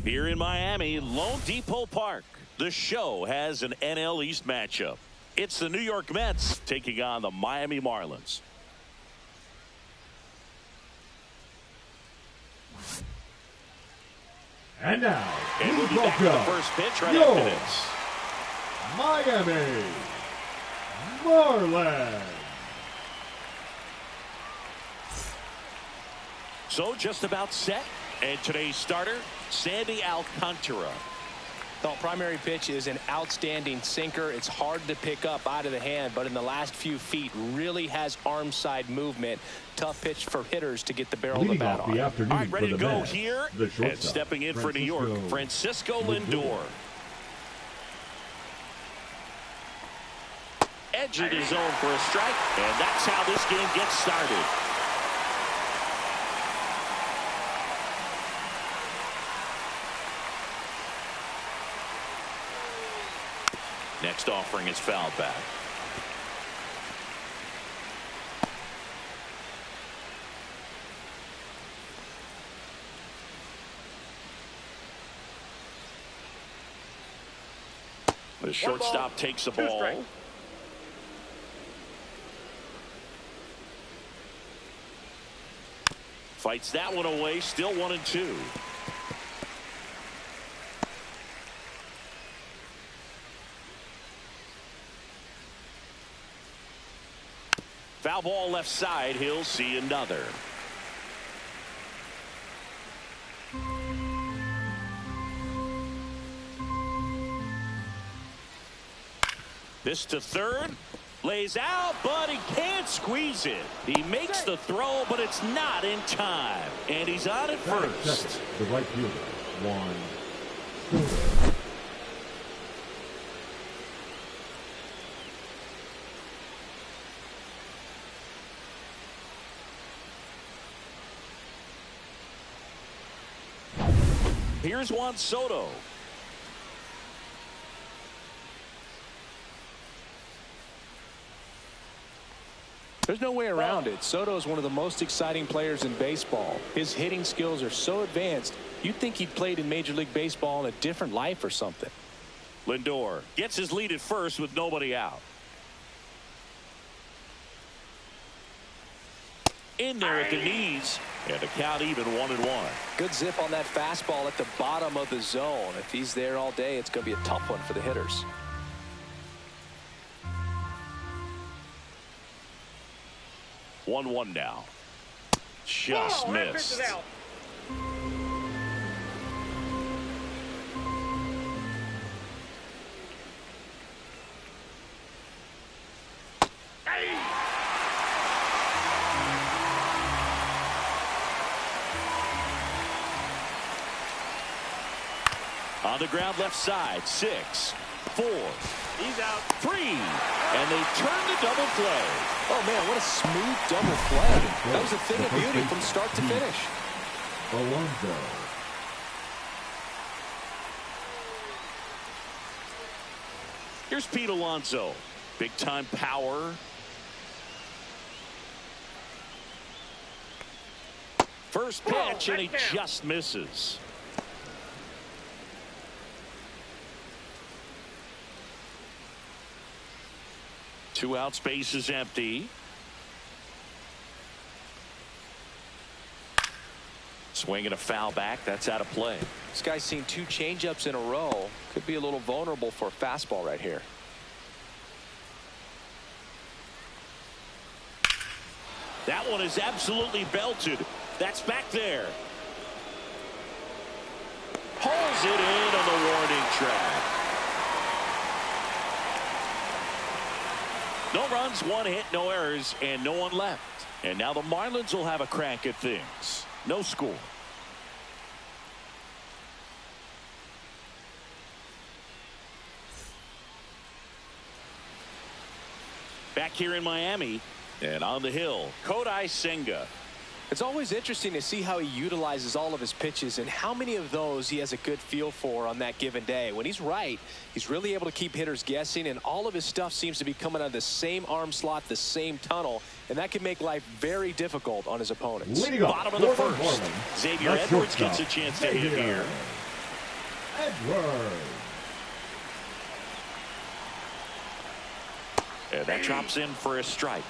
Here in Miami, Lone Depot Park, the Show has an NL East matchup. It's the New York Mets taking on the Miami Marlins. And now, and we'll be back to the first pitch right after this. Miami Marlins. So just about set. And today's starter, Sandy Alcantara. The primary pitch is an outstanding sinker. It's hard to pick up out of the hand, but in the last few feet really has arm side movement. Tough pitch for hitters to get the barrel of the bat on. All right, ready to go here. And stepping in for New York, Francisco Lindor. Edge of the zone for a strike, and that's how this game gets started. Next offering is fouled back. The shortstop takes the ball. Fights that one away. Still 1-2. Foul ball left side. He'll see another. This to third. Lays out, but he can't squeeze it. He makes the throw, but it's not in time. And he's on at first. The right fielder. 1. Here's Juan Soto. There's no way around it. Soto is one of the most exciting players in baseball. His hitting skills are so advanced, you'd think he'd played in Major League Baseball in a different life or something. Lindor gets his lead at first with nobody out. In there at the knees, and the count even 1-1. Good zip on that fastball at the bottom of the zone. If he's there all day, it's going to be a tough one for the hitters. 1-1 now. Just missed. On the ground left side. 6, 4. He's out. 3. And they turn the double play. Oh, man, what a smooth double play. That was a thing of beauty from start to finish. Alonso. Here's Pete Alonso. Big-time power. First pitch, and he just misses. Two out, space is empty. Swinging a foul back. That's out of play. This guy's seen 2 changeups in a row. Could be a little vulnerable for a fastball right here. That one is absolutely belted. That's back there. Pulls it in on the warning track. No runs, 1 hit, no errors, and no one left. And now the Marlins will have a crack at things. No score. Back here in Miami, and on the hill, Kodai Senga. It's always interesting to see how he utilizes all of his pitches and how many of those he has a good feel for on that given day. When he's right, he's really able to keep hitters guessing, and all of his stuff seems to be coming out of the same arm slot, the same tunnel, and that can make life very difficult on his opponents. Bottom of the first. Xavier Edwards gets a chance to hit here. Edwards. And that drops in for a strike.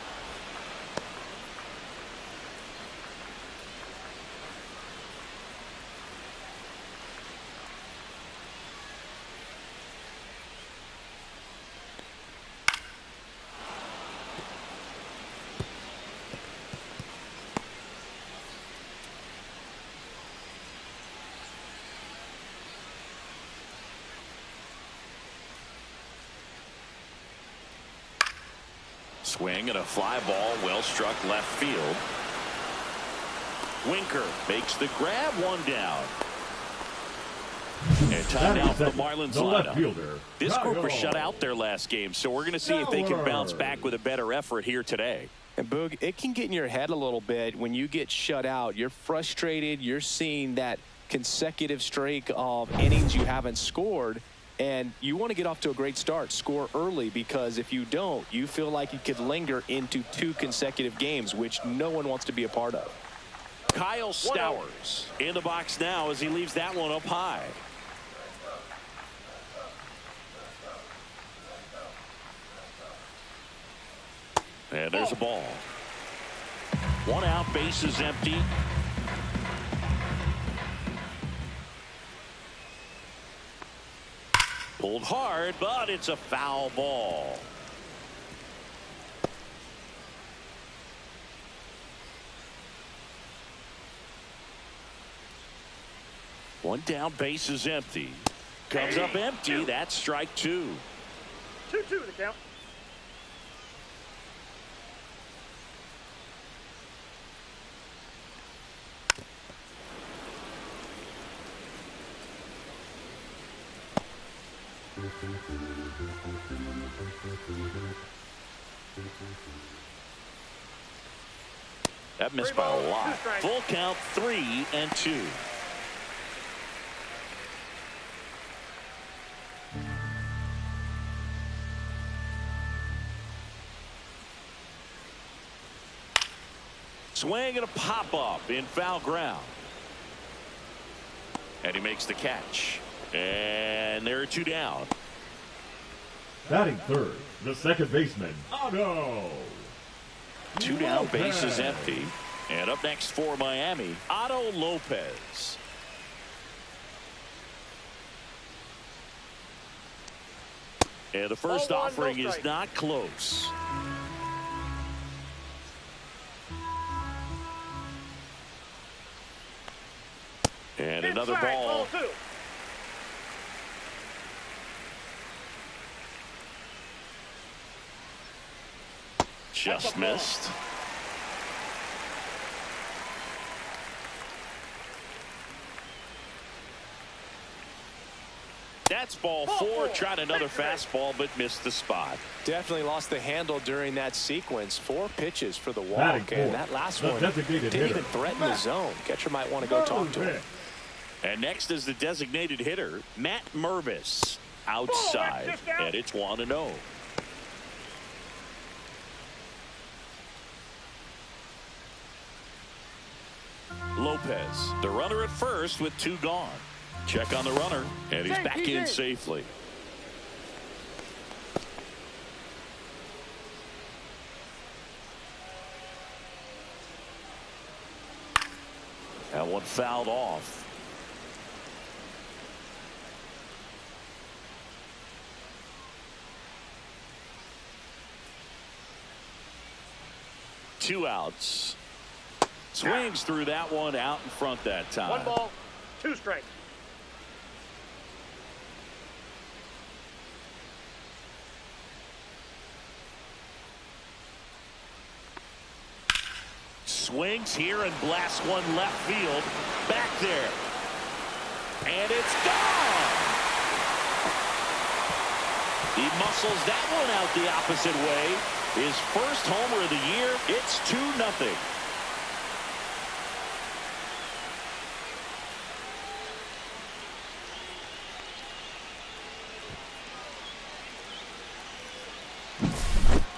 Swing and a fly ball, well struck left field. Winker makes the grab, one down. And time now for the Marlins lineup. This group was shut out their last game, so we're going to see if they can bounce back with a better effort here today. And Boog, it can get in your head a little bit when you get shut out. You're frustrated. You're seeing that consecutive streak of innings you haven't scored. And you want to get off to a great start, score early, because if you don't, you feel like you could linger into 2 consecutive games, which no one wants to be a part of. Kyle Stowers in the box now as he leaves that one up high. And there's a ball. 1 out, base is empty. Pulled hard, but it's a foul ball. One down, base is empty. Comes up empty. That's strike 2. 2-2 the count. That missed by a lot. Full count, 3-2. Swing and a pop up in foul ground. And he makes the catch. And there are 2 down. Batting third, the second baseman, Otto. 2 down, base is empty. And up next for Miami, Otto Lopez. And the first offering is not close. And another ball. Just missed. That's ball 4. Tried another fastball, but missed the spot. Definitely lost the handle during that sequence. 4 pitches for the walk, and that last one didn't even threaten the zone. Catcher might want to go talk to him. And next is the designated hitter, Matt Mervis, outside, and it's 1-0. Lopez, the runner at first with 2 gone. Check on the runner, and he's back in safely. That one fouled off. Two outs. Swings through that one, out in front that time. 1 ball, 2 strikes. Swings here and blasts one left field. Back there. And it's gone. He muscles that one out the opposite way. His first homer of the year. It's 2-0.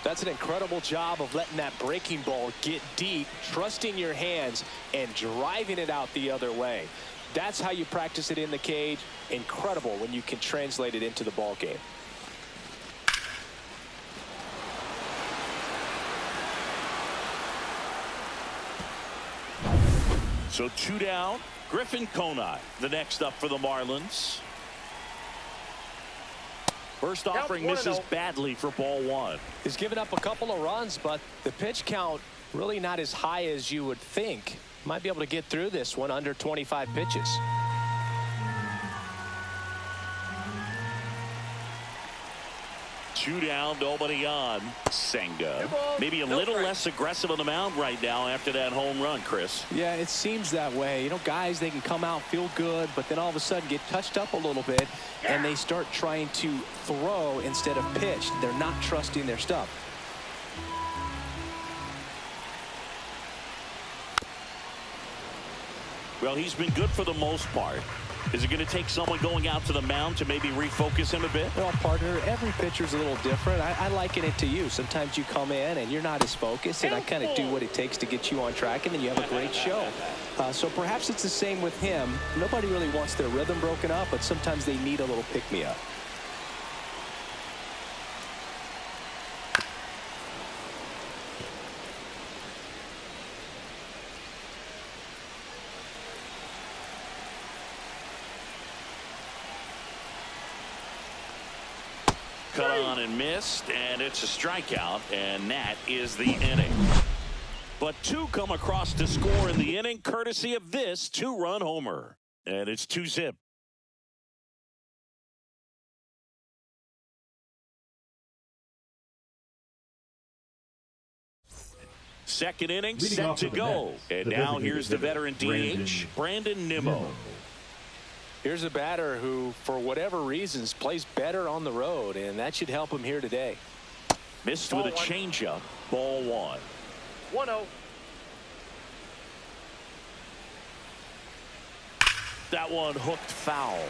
That's an incredible job of letting that breaking ball get deep, trusting your hands, and driving it out the other way. That's how you practice it in the cage. Incredible when you can translate it into the ball game. So 2 down. Griffin Conine, the next up for the Marlins. First offering misses badly for ball 1. He's given up a couple of runs, but the pitch count really not as high as you would think. Might be able to get through this one under 25 pitches. Two down, nobody on. Senga. Maybe a little less aggressive on the mound right now after that home run, Chris. Yeah, it seems that way. You know, guys, they can come out, feel good, but then all of a sudden get touched up a little bit, and they start trying to throw instead of pitch. They're not trusting their stuff. Well, he's been good for the most part. Is it going to take someone going out to the mound to maybe refocus him a bit? Well, partner, every pitcher's a little different. I liken it to you. Sometimes you come in and you're not as focused, and I kind of do what it takes to get you on track, and then you have a great show. So perhaps it's the same with him. Nobody really wants their rhythm broken up, but sometimes they need a little pick-me-up. Cut on and missed, and it's a strikeout, and that is the inning. But 2 come across to score in the inning, courtesy of this 2-run homer. And it's 2-zip. Second inning set to go. And now here's the veteran DH, Brandon Nimmo. Here's a batter who, for whatever reasons, plays better on the road, and that should help him here today. Missed with a changeup. Ball 1. 1-0. That one hooked foul.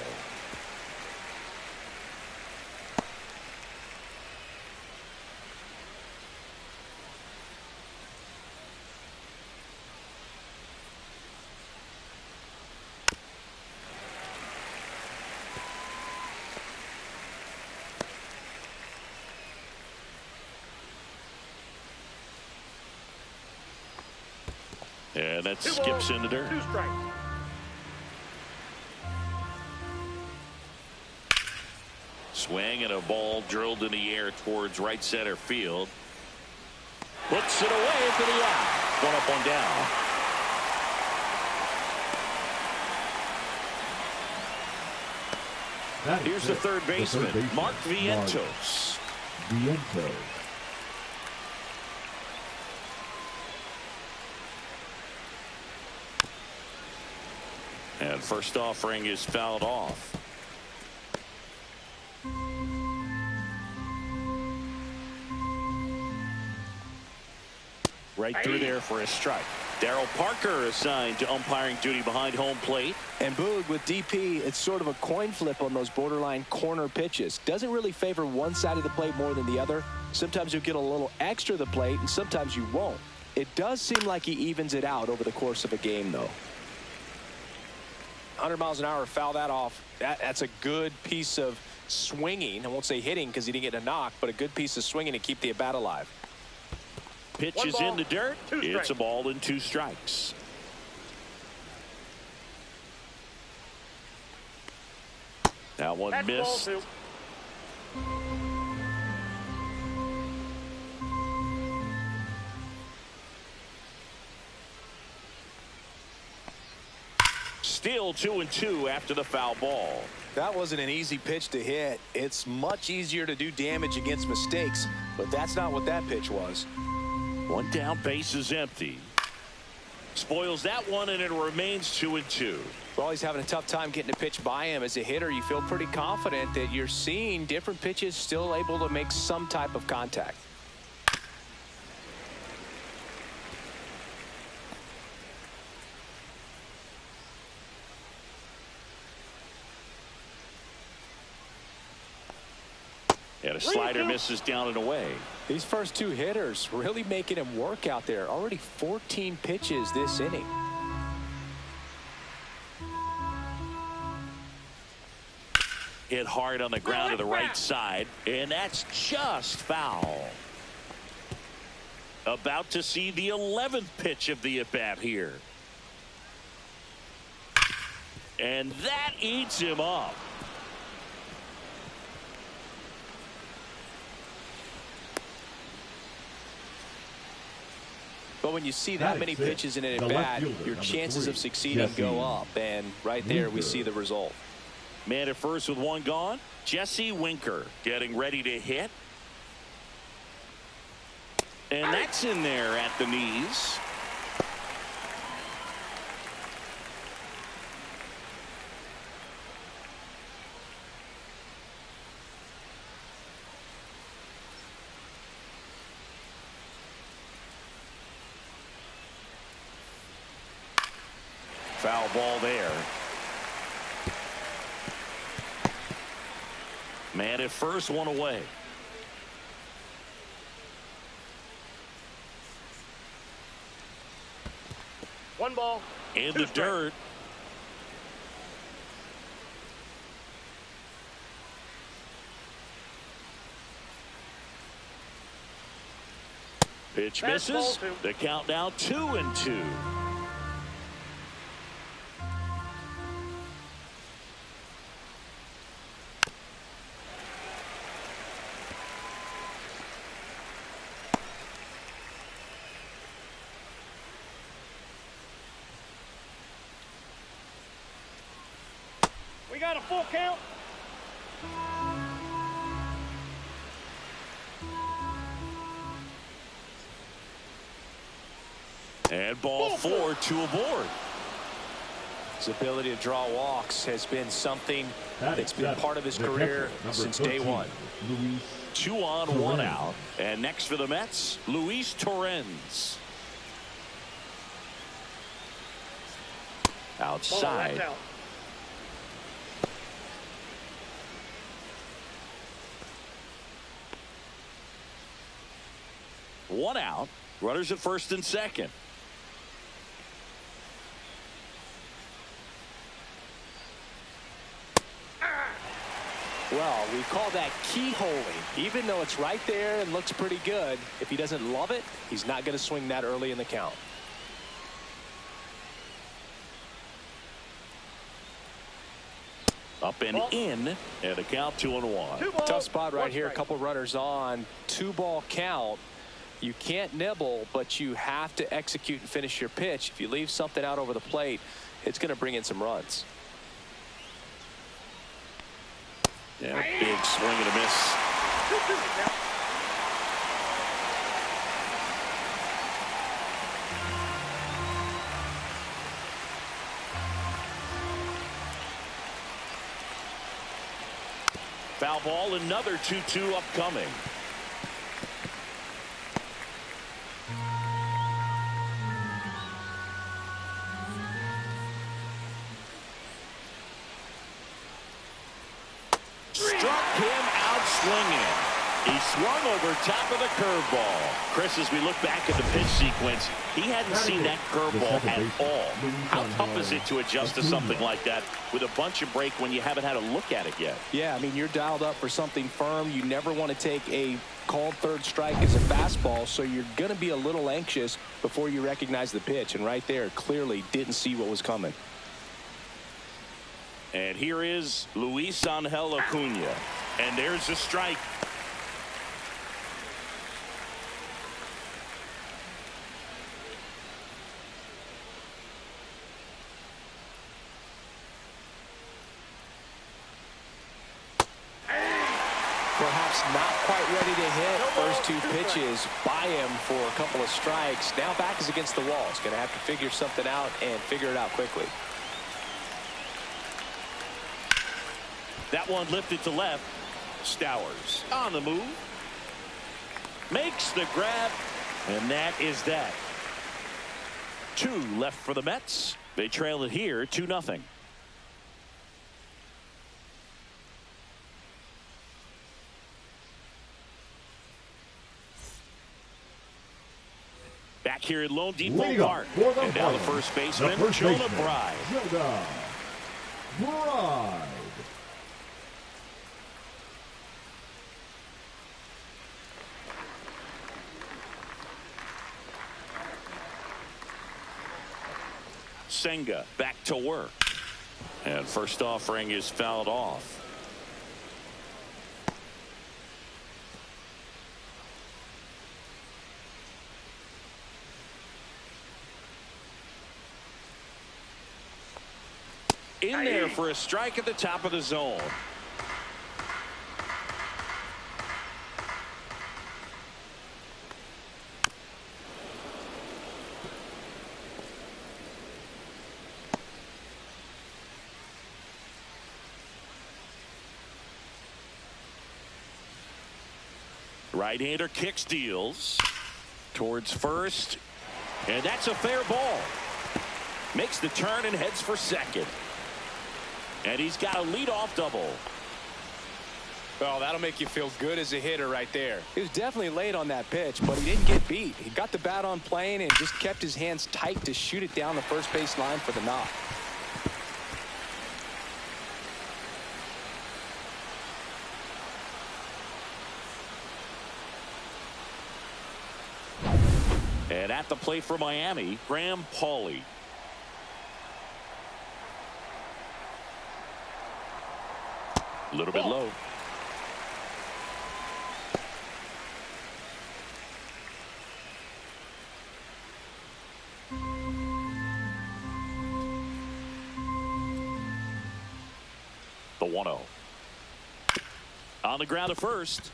And that skips in the dirt. 2 strikes. Swing and a ball drilled in the air towards right center field. Puts it away for the out. 1 up, 1 down. Here's the third baseman, Mark Vientos. And first offering is fouled off. Right through there for a strike. Darryl Parker assigned to umpiring duty behind home plate. And Boog, with DP, it's sort of a coin flip on those borderline corner pitches. Doesn't really favor one side of the plate more than the other. Sometimes you'll get a little extra the plate, and sometimes you won't. It does seem like he evens it out over the course of a game, though. 100 miles an hour, foul that off. That's a good piece of swinging. I won't say hitting because he didn't get a knock, but a good piece of swinging to keep the at-bat alive. Pitch is in the dirt. It's a ball and 2 strikes. That one missed. Still 2-2 after the foul ball. That wasn't an easy pitch to hit. It's much easier to do damage against mistakes, but that's not what that pitch was. 1 down, base is empty. Spoils that one, and it remains 2-2. Well, he's having a tough time getting a pitch by him. As a hitter, you feel pretty confident that you're seeing different pitches still able to make some type of contact. And a slider misses down and away. These first 2 hitters really making him work out there. Already 14 pitches this inning. Hit hard on the ground to the right side, and that's just foul. About to see the 11th pitch of the at-bat here. And that eats him up. But when you see that many pitches in an at-bat, your chances of succeeding go up. And right there, we see the result. Man at first with one gone. Jesse Winker getting ready to hit. And that's in there at the knees. Foul ball there. Man at first, one away. One ball. In the dirt. Pitch misses. The count now 2-2. We got a full count. And ball 4, 2 aboard. His ability to draw walks has been something that's been part of his career since day one. 2 on, 1 out. And next for the Mets, Luis Torrens. Outside. Out. One out. Runners at first and second. Well, we call that keyholing. Even though it's right there and looks pretty good, if he doesn't love it, he's not going to swing that early in the count. Up and in, and a count 2-1. Tough spot right here. A couple runners on. 2-ball count. You can't nibble, but you have to execute and finish your pitch. If you leave something out over the plate, it's going to bring in some runs. Yeah, big swing and a miss. Foul ball, another 2-2 upcoming. He swung over top of the curveball. Chris, as we look back at the pitch sequence, he hadn't seen that curveball at all. How tough is it to adjust to something like that with a bunch of break when you haven't had a look at it yet? Yeah, I mean, you're dialed up for something firm. You never want to take a called third strike as a fastball, so you're going to be a little anxious before you recognize the pitch. And right there, clearly didn't see what was coming. And here is Luis Angel Acuna. And there's a strike. Perhaps not quite ready to hit. First 2 pitches by him for a couple of strikes. Now back is against the wall. He's going to have to figure something out and figure it out quickly. That one lifted to left. Stowers on the move. Makes the grab. And that is that. 2 left for the Mets. They trail it here 2-0. Back here at Lone Depot Park. And now the first baseman, Jonah Bride. Senga back to work. And first offering is fouled off. In there for a strike at the top of the zone. Right-hander kick steals towards first, and that's a fair ball. Makes the turn and heads for second. And he's got a leadoff double. Well, that'll make you feel good as a hitter right there. He was definitely late on that pitch, but he didn't get beat. He got the bat on plane and just kept his hands tight to shoot it down the first base line for the knock. And at the plate for Miami, Graham Pauley. A little bit low. The 1-0. On the ground at first.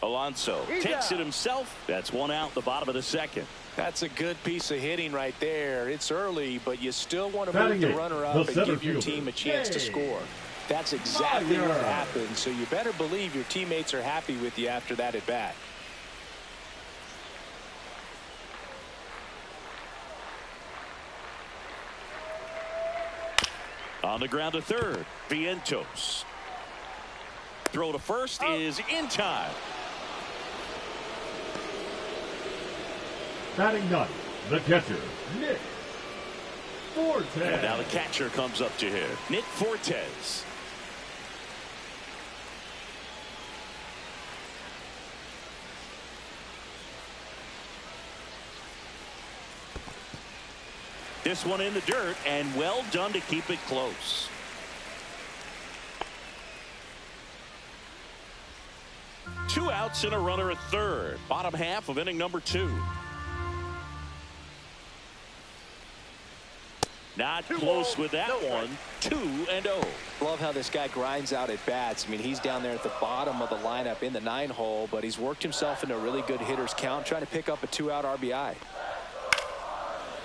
Alonso takes it himself. That's one out, the bottom of the second. That's a good piece of hitting right there. It's early, but you still want to move the runner up and give your team a chance to score. That's exactly what happened, so you better believe your teammates are happy with you after that at bat. On the ground to third, Vientos. Throw to first is in time. Batting ninth, the catcher, Nick Fortes. And now the catcher comes up to hit. Nick Fortes. This one in the dirt, and well done to keep it close. Two outs and a runner at third. Bottom half of inning number 2. Not close with that one. 2-0. Love how this guy grinds out at bats. I mean, he's down there at the bottom of the lineup in the 9-hole, but he's worked himself into a really good hitter's count, trying to pick up a 2-out RBI.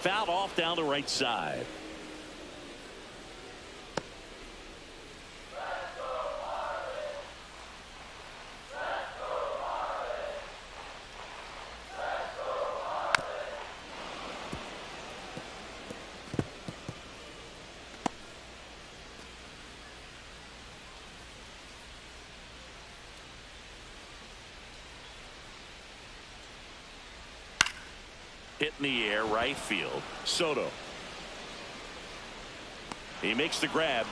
Fouled off down the right side. Hit in the air, right field. Soto. He makes the grab,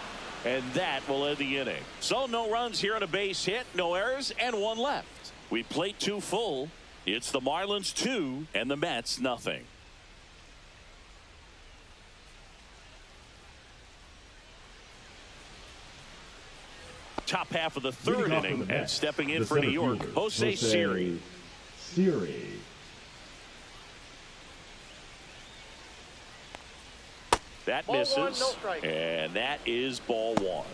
and that will end the inning. So no runs here on a base hit, no errors, and one left. We played 2 full. It's the Marlins 2 and the Mets nothing. Top half of the third inning, and stepping in for New York, Jose Siri. That misses, ball 1, no strike. And that is ball 1.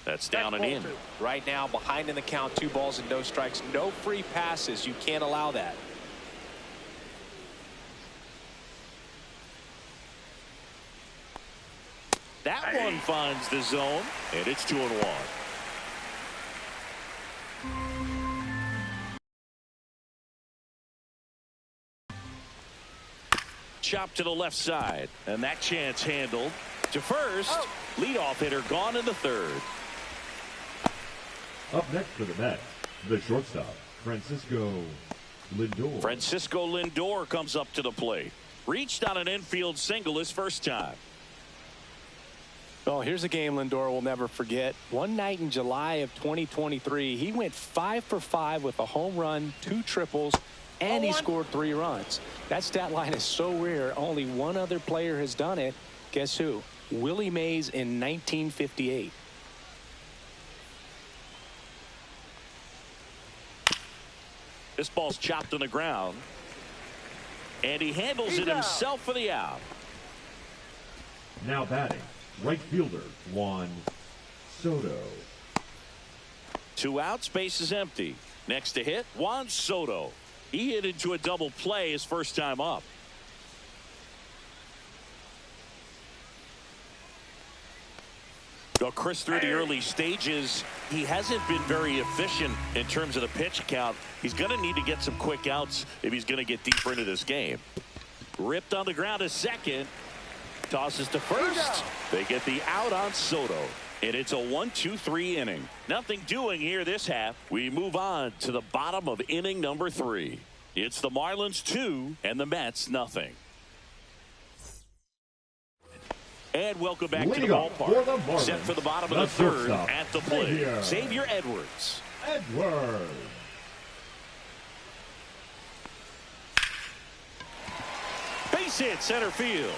That's down and in. 2. Right now, behind in the count, 2 balls and no strikes. No free passes. You can't allow that. That one finds the zone, and it's 2-1. Chop to the left side, and that chance handled. To first, leadoff hitter gone in the third. Up next for the Mets, the shortstop, Francisco Lindor. Francisco Lindor comes up to the plate. Reached on an infield single his first time. Oh, here's a game Lindor will never forget. One night in July of 2023, he went 5 for 5 with a home run, 2 triples, and he scored 3 runs. That stat line is so rare. Only one other player has done it. Guess who? Willie Mays in 1958. This ball's chopped on the ground. And he handles it himself for the out. Now batting, right fielder, Juan Soto. 2 outs, base is empty. Next to hit, Juan Soto. He hit into a double play his first time up. Well, Chris, through the early stages, he hasn't been very efficient in terms of the pitch count. He's going to need to get some quick outs if he's going to get deeper into this game. Ripped on the ground to second. Tosses to first. They get the out on Soto. And it's a 1-2-3 inning. Nothing doing here this half. We move on to the bottom of inning number 3. It's the Marlins 2 and the Mets nothing. And welcome back to the ballpark. Set for the bottom of the 3rd at the plate. Xavier Edwards. Base hit center field.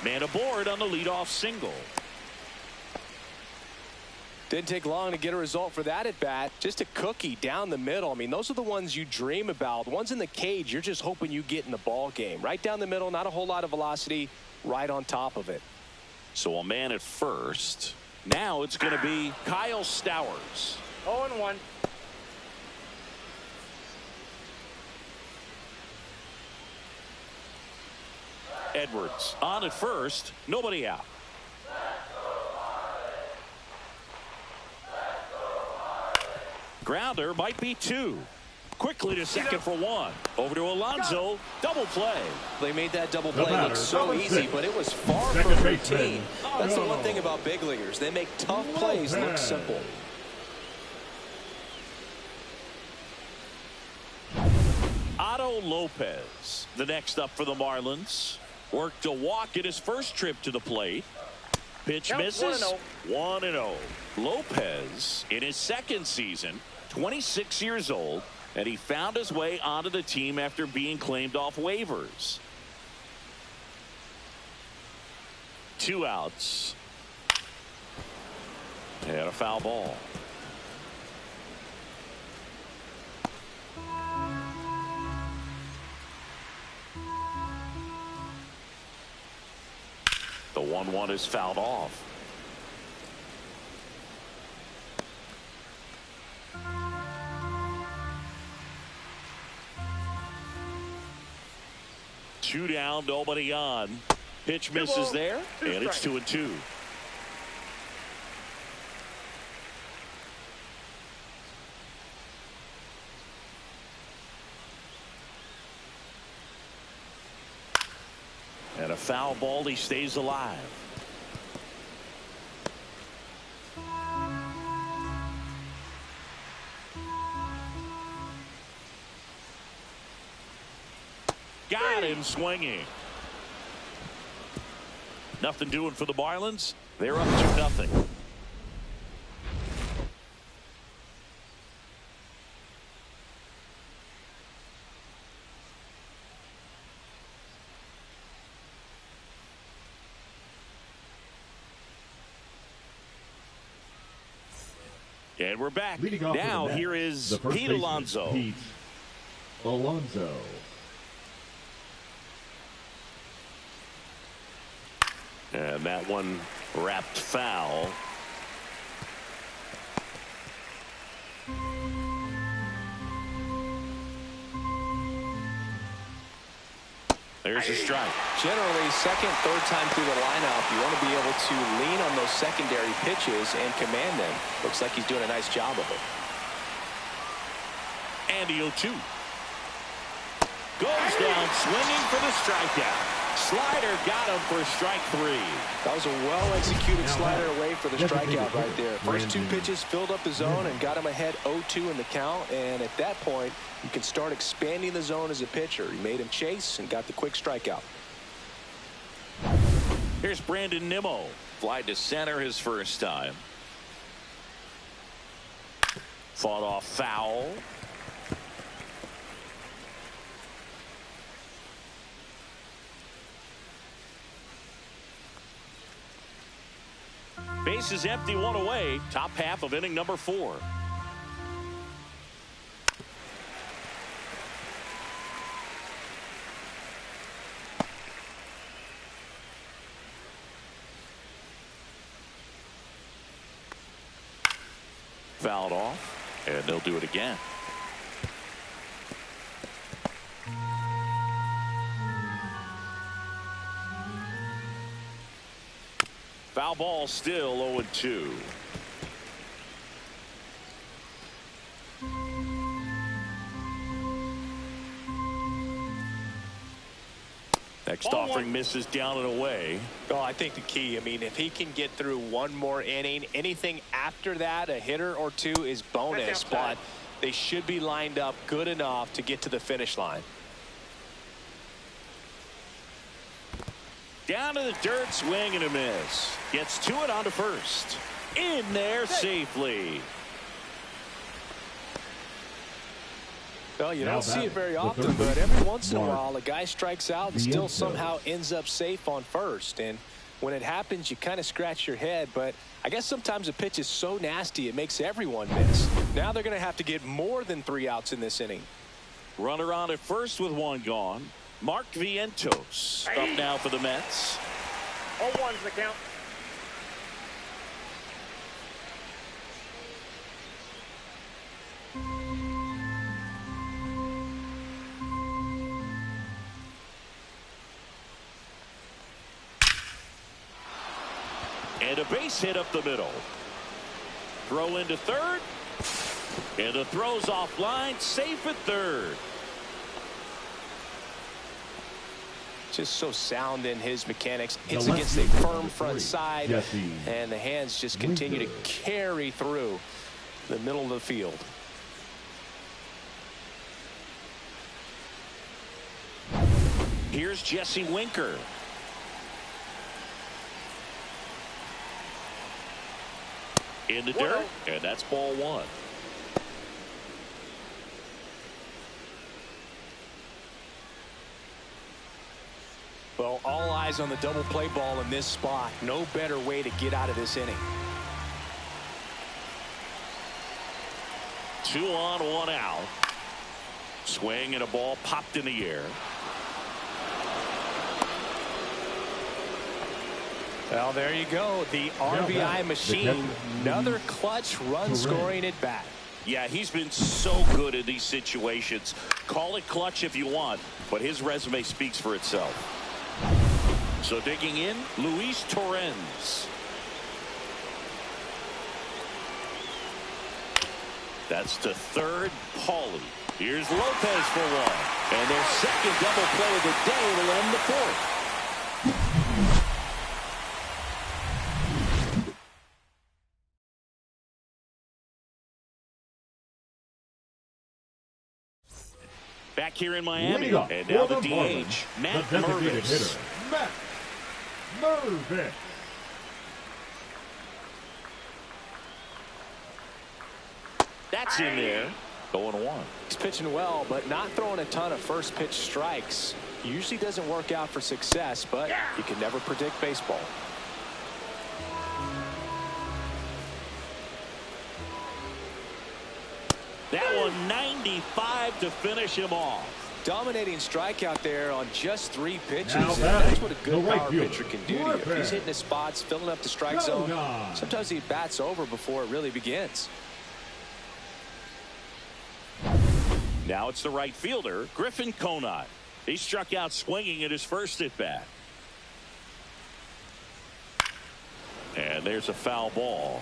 Man aboard on the leadoff single. Didn't take long to get a result for that at bat. Just a cookie down the middle. I mean, those are the ones you dream about. The ones in the cage, you're just hoping you get in the ball game. Right down the middle, not a whole lot of velocity, right on top of it. So a man at first. Now it's going to be Kyle Stowers. 0-1. Edwards on at first. Nobody out. Grounder might be 2. Quickly to second for 1. Over to Alonso. Double play. They made that double play look so easy, but it was far from routine. That's the one thing about big leaguers. They make tough plays look simple. Otto Lopez, the next up for the Marlins. Worked a walk in his first trip to the plate. Pitch misses. 1-0. Lopez, in his second season, 26 years old, and he found his way onto the team after being claimed off waivers. 2 outs. And a foul ball. The 1-1 is fouled off. Two down, nobody on. Pitch misses there, and it's 2-2. And a foul ball, he stays alive. Got him swinging. Nothing doing for the Marlins. They're up 2-0. And we're back. Now here is Pete Alonso. Pete Alonso. And that one wrapped foul. There's a strike. Generally, second, third time through the lineup, you want to be able to lean on those secondary pitches and command them. Looks like he's doing a nice job of it. And the 0-2. Goes down swinging for the strikeout. Slider got him for strike 3. That was a well-executed slider away for the strikeout right there. First 2 pitches filled up the zone and got him ahead 0-2 in the count. And at that point, you can start expanding the zone as a pitcher. He made him chase and got the quick strikeout. Here's Brandon Nimmo. Fly to center his first time. Fought off foul. Base is empty, one away. Top half of inning number 4. Fouled off, and they'll do it again. Foul ball, still 0-2. Next offering misses down and away. Oh, I think the key, I mean, if he can get through one more inning, anything after that, a hitter or two is bonus, but they should be lined up good enough to get to the finish line. Down to the dirt, swing and a miss. Gets to it on to first. In there safely. Well, you don't see it very often, but every once in a while a guy strikes out and still somehow ends up safe on first. And when it happens, you kind of scratch your head. But I guess sometimes a pitch is so nasty it makes everyone miss. Now they're going to have to get more than 3 outs in this inning. Runner on at first with 1 gone. Mark Vientos up now for the Mets. 0-1's the count. And a base hit up the middle. Throw into third. And the throw's offline. Safe at third. Just so sound in his mechanics. Hits against a firm front side. And the hands just continue to carry through the middle of the field. Here's Jesse Winker. In the dirt, and that's ball 1. Well, all eyes on the double play ball in this spot. No better way to get out of this inning. 2 on, 1 out. Swing and a ball popped in the air. Well, there you go. The RBI machine. Another clutch run scoring at bat. Yeah, he's been so good in these situations. Call it clutch if you want, but his resume speaks for itself. So digging in, Luis Torrens. That's to third, Pauly. Here's Lopez for 1. And their second double play of the day will end the 4th. Back here in Miami, and now the DH, Matt Mervis. Matt Mervis. That's in there. 0-1. He's pitching well, but not throwing a ton of first pitch strikes. Usually doesn't work out for success, but you can never predict baseball. That one 95 to finish him off. Dominating strikeout there on just 3 pitches. Now And that's what a good the right power fielder, pitcher can do to you. If he's hitting his spots, filling up the strike zone, sometimes he bats over before it really begins. Now it's the right fielder, Griffin Conant. He struck out swinging at his first at bat. And there's a foul ball.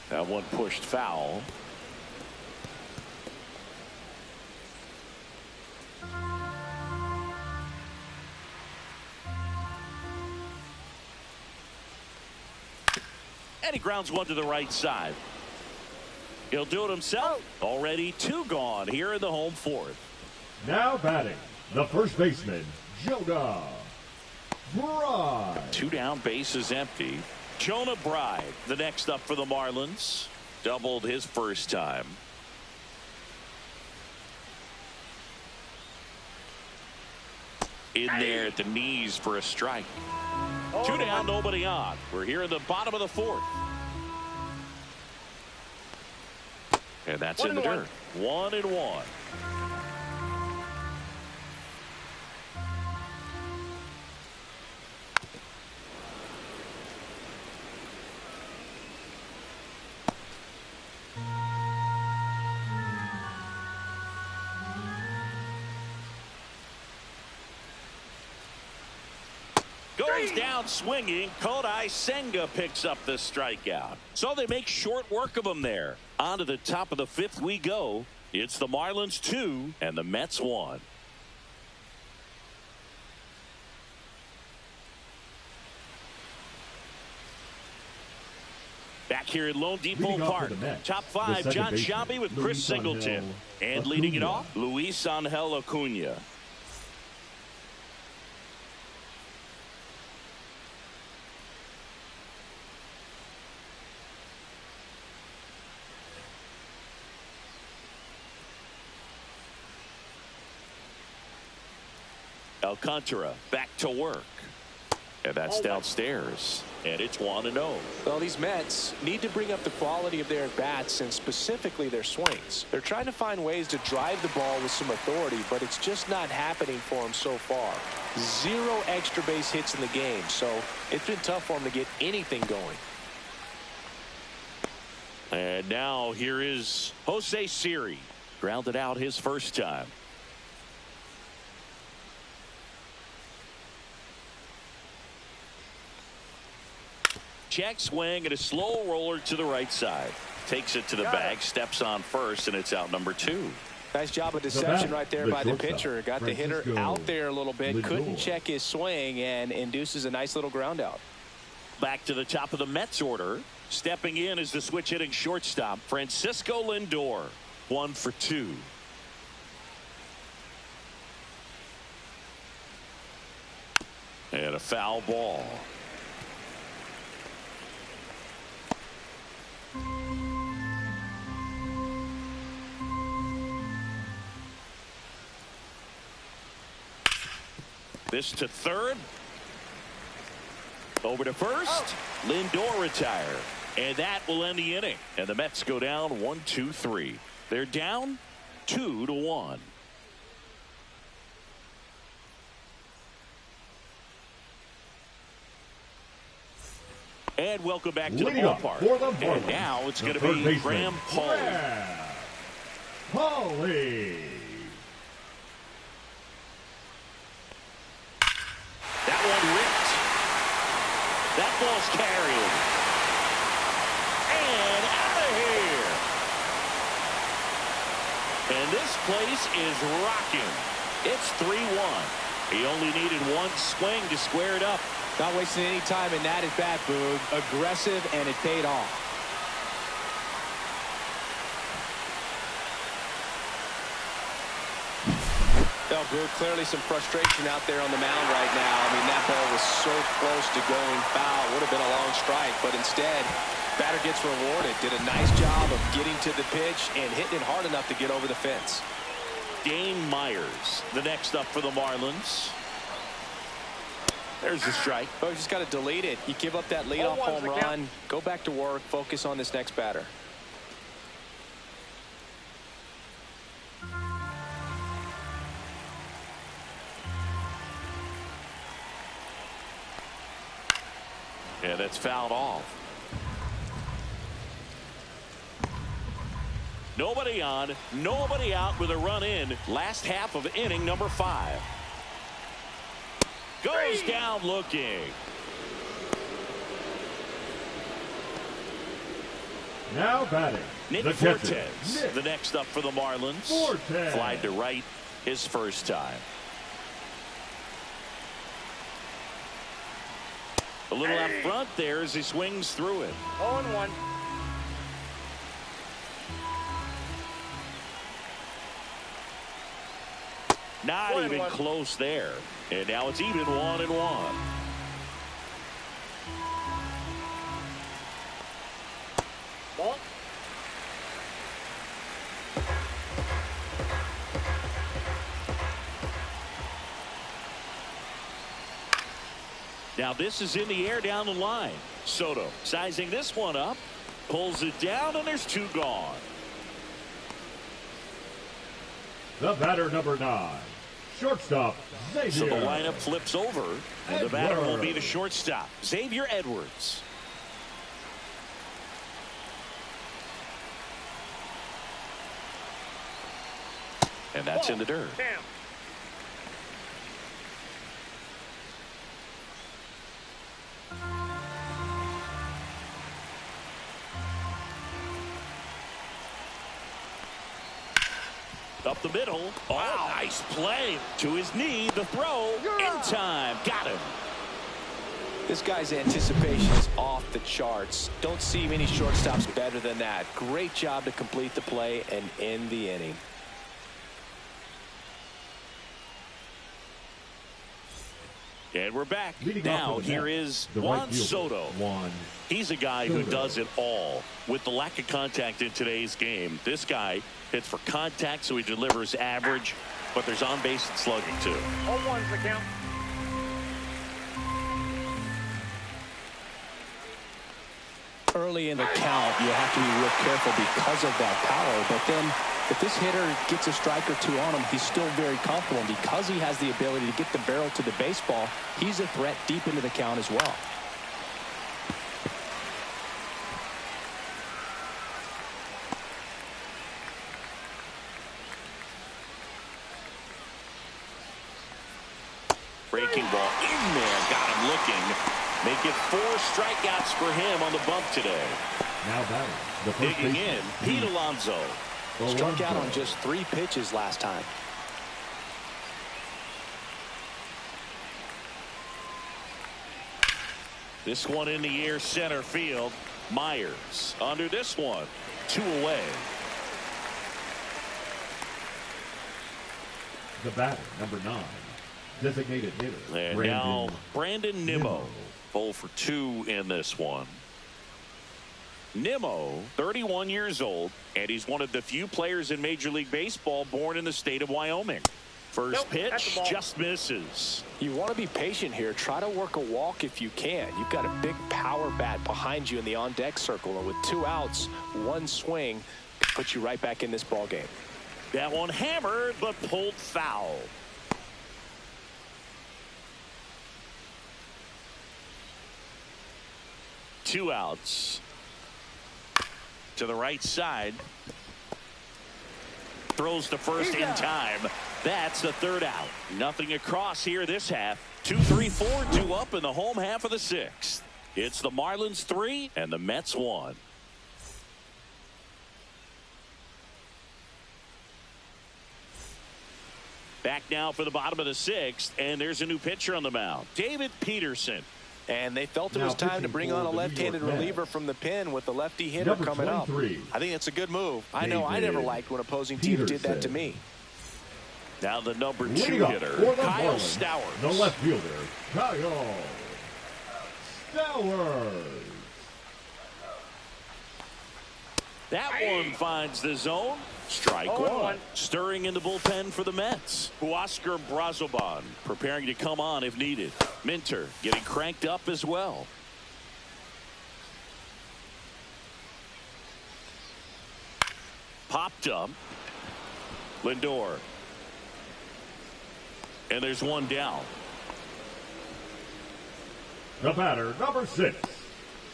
That one pushed foul. And he grounds one to the right side. He'll do it himself. Already 2 gone here in the home fourth. Now batting, the first baseman, Jonah Bride. 2 down, bases empty. Jonah Bride, the next up for the Marlins. Doubled his first time. In there at the knees for a strike. 2 down, nobody on. We're here in the bottom of the fourth. And that's in the dirt. 1-1. Goes down swinging. Kodai Senga picks up the strikeout. So they make short work of him there. On to the top of the 5th we go. It's the Marlins 2 and the Mets 1. Back here at Lone Depot Park. Top 5, John Sciambi with Chris Singleton. And leading it off, Luis Angel Acuna. Alcantara back to work. And that's downstairs. And it's 1-0. Well, these Mets need to bring up the quality of their at-bats and specifically their swings. They're trying to find ways to drive the ball with some authority, but it's just not happening for them so far. 0 extra base hits in the game, so it's been tough for them to get anything going. And now here is Jose Siri. Grounded out his first time. Check swing and a slow roller to the right side. Takes it to the bag, steps on first, and it's out number 2. Nice job of deception right there by the pitcher. Got the hitter out there a little bit. Couldn't check his swing and induces a nice little ground out. Back to the top of the Mets order. Stepping in is the switch hitting shortstop, Francisco Lindor. 1 for 2. And a foul ball. This to third. Over to first. Lindor retire. And that will end the inning. And the Mets go down 1-2-3. They're down 2-1. And welcome back to the ballpark. And now it's going to be Graham Pauley. That one ripped. That ball's carried. And out of here. And this place is rocking. It's 3-1. He only needed 1 swing to square it up. Not wasting any time in that at bat, Boog. Aggressive, and it paid off. Well, Boog, clearly some frustration out there on the mound right now. I mean, that ball was so close to going foul. Would have been a long strike, but instead, batter gets rewarded. Did a nice job of getting to the pitch and hitting it hard enough to get over the fence. Dane Myers, the next up for the Marlins. There's the strike. Oh, you just got to delete it. You give up that leadoff home run. Go back to work. Focus on this next batter. Yeah, that's fouled off. Nobody on, nobody out with a run in. Last half of inning number 5. Goes down looking. Now batting, Nick the Fortes, catcher, the next up for the Marlins. Fortes. Flied to right his first time. A little out front there as he swings through it. 0-1. Not even close there. And now it's even 1-1. Ball. Now this is in the air down the line. Soto sizing this one up. Pulls it down, and there's 2 gone. The batter, number 9, shortstop, Xavier. So the lineup flips over, and the batter will be the shortstop, Xavier Edwards. And that's in the dirt. Damn. Up the middle. Oh, nice play. To his knee, the throw. In time. Got him. This guy's anticipation is off the charts. Don't see many shortstops better than that. Great job to complete the play and end the inning. And we're back. Leading now off here is the Juan right fielder, Soto. He's a guy who does it all. With the lack of contact in today's game, this guy hits for contact, so he delivers average, but there's on base and slugging too. 0-1's the count. Early in the count, you have to be real careful because of that power, but then if this hitter gets a strike or 2 on him, he's still very comfortable. And because he has the ability to get the barrel to the baseball, he's a threat deep into the count as well. Breaking ball in there. Got him looking. Make it 4 strikeouts for him on the bump today. Now batting, the first Digging baseman, in, Pete Alonso. Struck out on just 3 pitches last time. This one in the air, center field. Myers under this one. 2 away. The batter, number 9, designated hitter. And now Brandon Nimmo. 0 for 2 in this one. Nimmo, 31 years old, and he's one of the few players in Major League Baseball born in the state of Wyoming. First pitch just misses. You want to be patient here. Try to work a walk if you can. You've got a big power bat behind you in the on-deck circle, and with 2 outs, 1 swing puts you right back in this ball game. That one hammered, but pulled foul. Two outs. To the right side. Throws to first in time. That's the 3rd out. Nothing across here this half. 2, 3, 4, 2 up in the home half of the 6th. It's the Marlins 3 and the Mets 1. Back now for the bottom of the 6th, and there's a new pitcher on the mound, David Peterson. And they felt it was time to bring on a left-handed reliever from the pen with the lefty hitter coming up. I think it's a a move. I know I never liked when opposing teams did that to me. Now the number 2 hitter, Kyle Stowers. The left fielder, Kyle Stowers. That one finds the zone. Strike 1. Stirring in the bullpen for the Mets. Huascar Brazoban preparing to come on if needed. Minter getting cranked up as well. Popped up. Lindor. And there's 1 down. The batter, number 6,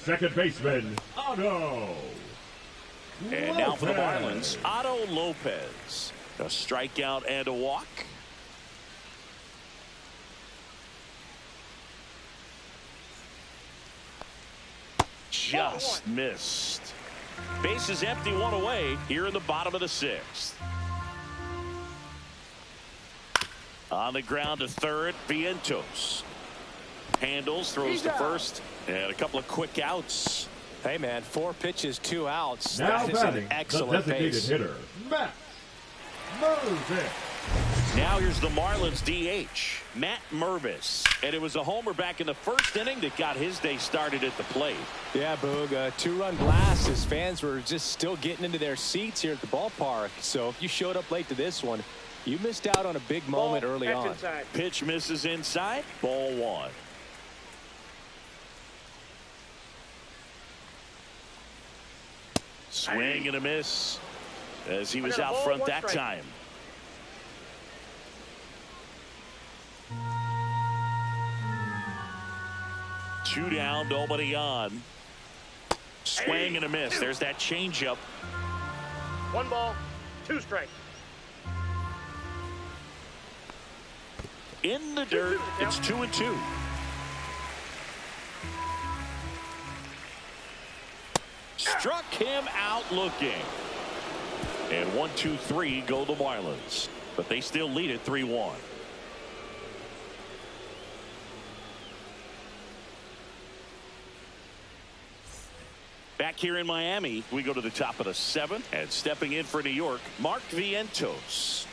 second baseman, Otto. And now for the Marlins, Otto Lopez. A strikeout and a walk. Just missed. Base is empty, 1 away here in the bottom of the 6th. On the ground to third, Vientos. Handles, throws to first, and a couple of quick outs. Hey, man, 4 pitches, 2 outs. Now That is batting, an excellent the designated pace. hitter, Matt Mervis. Now here's the Marlins DH, Matt Mervis. And it was a homer back in the first inning that got his day started at the plate. Yeah, Boog, a 2-run blast. His fans were just still getting into their seats here at the ballpark. So if you showed up late to this one, you missed out on a big moment early on. Inside. Pitch misses inside, ball 1. Swing and a miss as he was out front that time. Two down, nobody on. Swing and a miss. There's that changeup. 1 ball, 2 strikes. In the dirt, it's 2-2. Struck him out looking. And 1-2-3 go the Marlins. But they still lead it 3-1. Back here in Miami, we go to the top of the 7th. And stepping in for New York, Mark Vientos.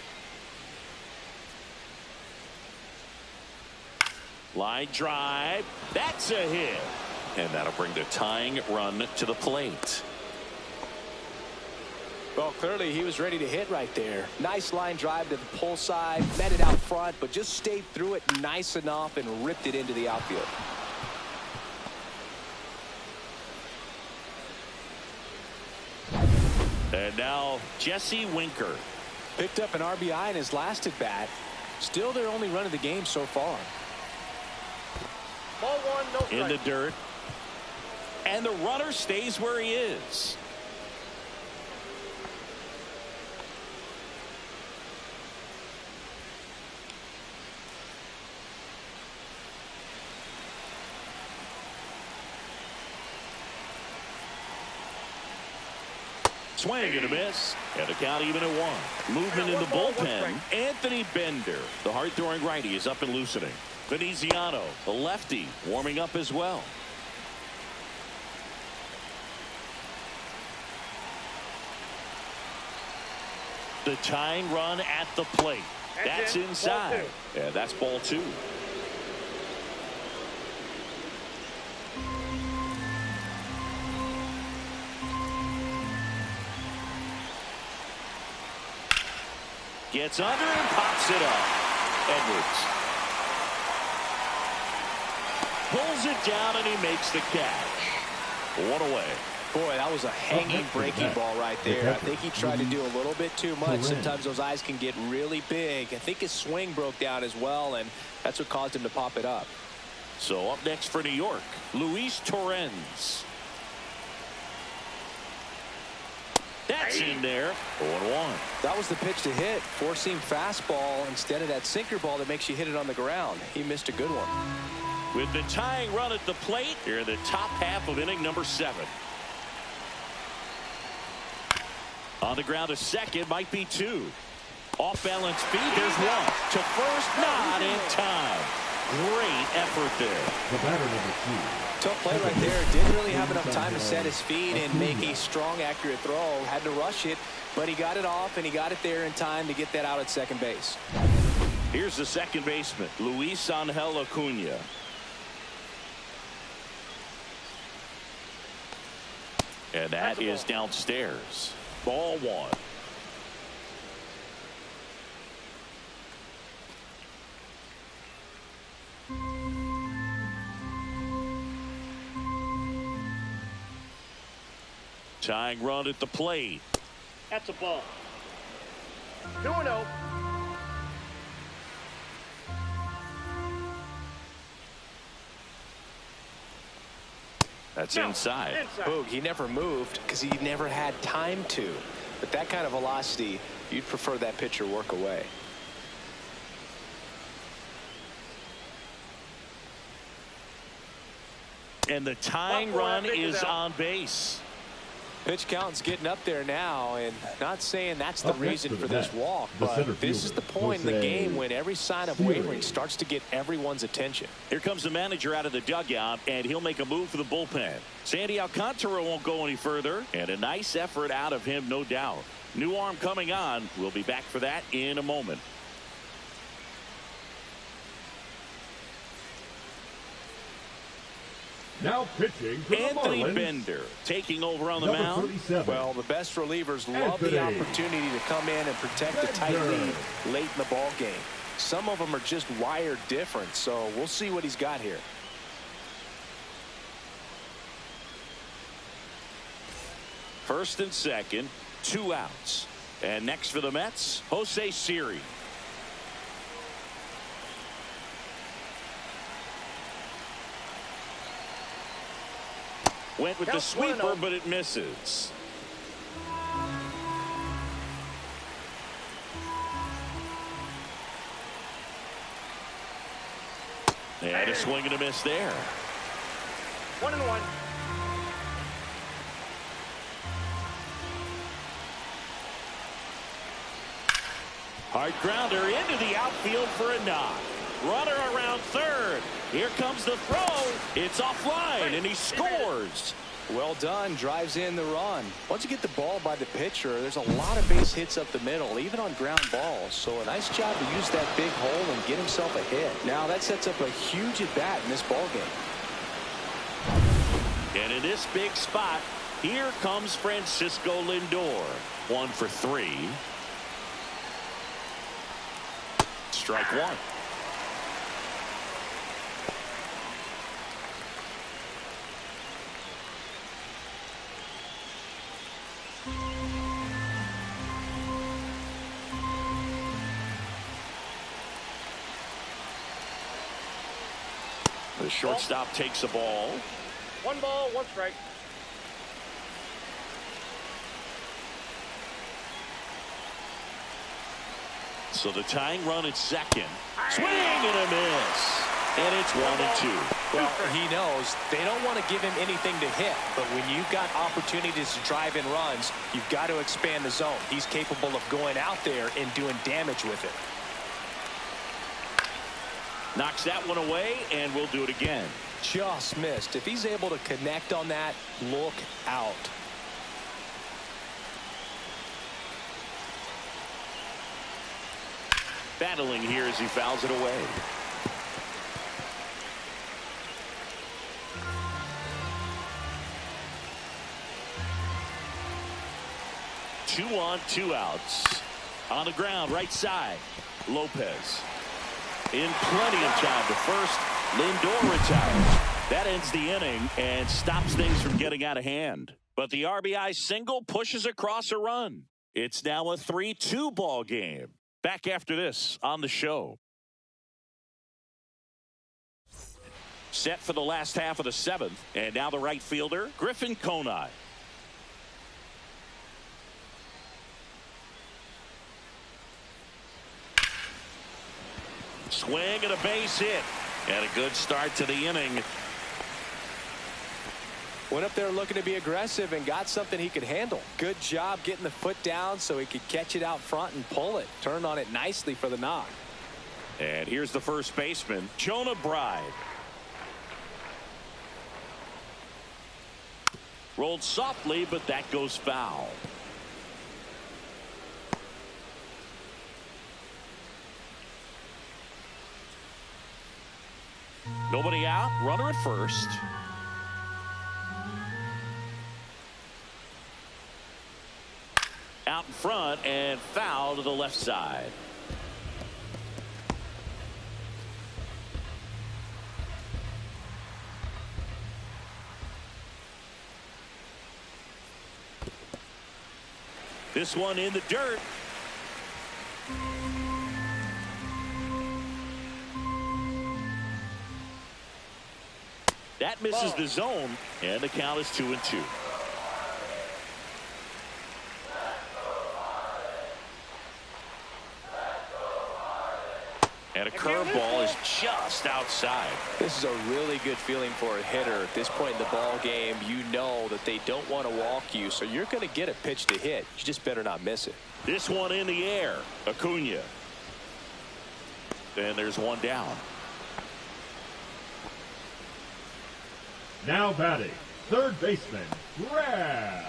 Line drive. That's a hit. And that'll bring the tying run to the plate. Well, clearly he was ready to hit right there. Nice line drive to the pull side, met it out front, but just stayed through it nice enough and ripped it into the outfield. And now Jesse Winker. Picked up an RBI in his last at bat. Still their only run of the game so far. Ball 1, no strike. In the dirt. And the runner stays where he is. Swing and a miss. And the count even at 1. Movement in the bullpen. Anthony Bender, the hard-throwing righty, is up and loosening. Veneziano, the lefty, warming up as well. The tying run at the plate. That's inside. Yeah, that's ball 2. Gets under and pops it up. Edwards pulls it down and he makes the catch. 1 away. Boy, that was a hanging breaking ball right there. I think he tried to do a little bit too much. Sometimes those eyes can get really big. I think his swing broke down as well, and that's what caused him to pop it up. So up next for New York, Luis Torrens. That's in there. 0-1. That was the pitch to hit. Four-seam fastball instead of that sinker ball that makes you hit it on the ground. He missed a good one. With the tying run at the plate, here in the top half of inning number 7. On the ground to second, might be 2. Off balance feed, there's 1. To first, not in time. Great effort there. The batter number 2. Tough play right there. Didn't really have enough time to set his feet and make a strong, accurate throw. Had to rush it, but he got it off and he got it there in time to get that out at second base. Here's the second baseman, Luis Angel Acuna. And that is downstairs. Ball 1. Tying run at the plate. That's a ball. 2-0. That's inside. Boog, he never moved because he never had time to. But that kind of velocity, you'd prefer that pitcher work away. And the tying run is on base. Pitch count's getting up there now, and not saying that's the reason for this walk, but this is the point in the game when every sign of wavering starts to get everyone's attention. Here comes the manager out of the dugout, and he'll make a move for the bullpen. Sandy Alcantara won't go any further, and a nice effort out of him, no doubt. New arm coming on. We'll be back for that in a moment. Now pitching for the Anthony Marlins, Bender taking over on the number mound. 37. Well, the best relievers love the opportunity to come in and protect a tight lead late in the ball game. Some of them are just wired different, so we'll see what he's got here. First and second, 2 outs. And next for the Mets, Jose Siri. Went with the sweeper, but it misses. And a swing and a miss there. 1-1. Hard grounder into the outfield for a knock. Runner around third. Here comes the throw. It's offline, and he scores. Well done. Drives in the run. Once you get the ball by the pitcher, there's a lot of base hits up the middle, even on ground balls. So a nice job to use that big hole and get himself a hit. Now that sets up a huge at bat in this ball game. And in this big spot, here comes Francisco Lindor. 1 for 3. Strike 1. The shortstop takes a ball. 1 ball, 1 strike. So the tying run at second. Swing and a miss. And it's 1-2. Well, he knows they don't want to give him anything to hit, but when you've got opportunities to drive in runs, you've got to expand the zone. He's capable of going out there and doing damage with it. Knocks that one away, and we'll do it again. Just missed. If he's able to connect on that, look out. Battling here as he fouls it away. 2 on, 2 outs. On the ground, right side. Lopez. In plenty of time to first. Lindor retires. That ends the inning and stops things from getting out of hand. But the RBI single pushes across a run. It's now a 3-2 ball game. Back after this on the show. Set for the last half of the 7th. And now the right fielder, Griffin Conine. Swing and a base hit. And a good start to the inning. Went up there looking to be aggressive and got something he could handle. Good job getting the foot down so he could catch it out front and pull it. Turned on it nicely for the knock. And here's the first baseman, Jonah Bride. Rolled softly, but that goes foul. Nobody out, runner at first. Out in front and foul to the left side. This one in the dirt. That misses the zone, and the count is 2-2. And a curveball is just outside. This is a really good feeling for a hitter. At this point in the ball game, you know that they don't want to walk you, so you're going to get a pitch to hit. You just better not miss it. This one in the air. Acuna. And there's one down. Now batting, third baseman, Graham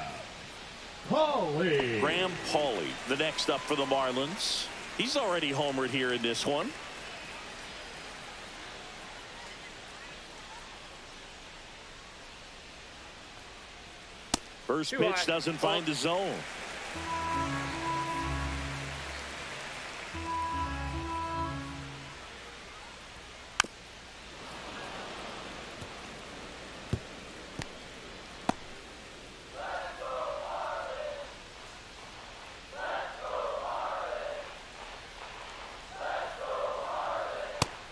Pauley, the next up for the Marlins. He's already homered here in this one. First pitch doesn't find the zone.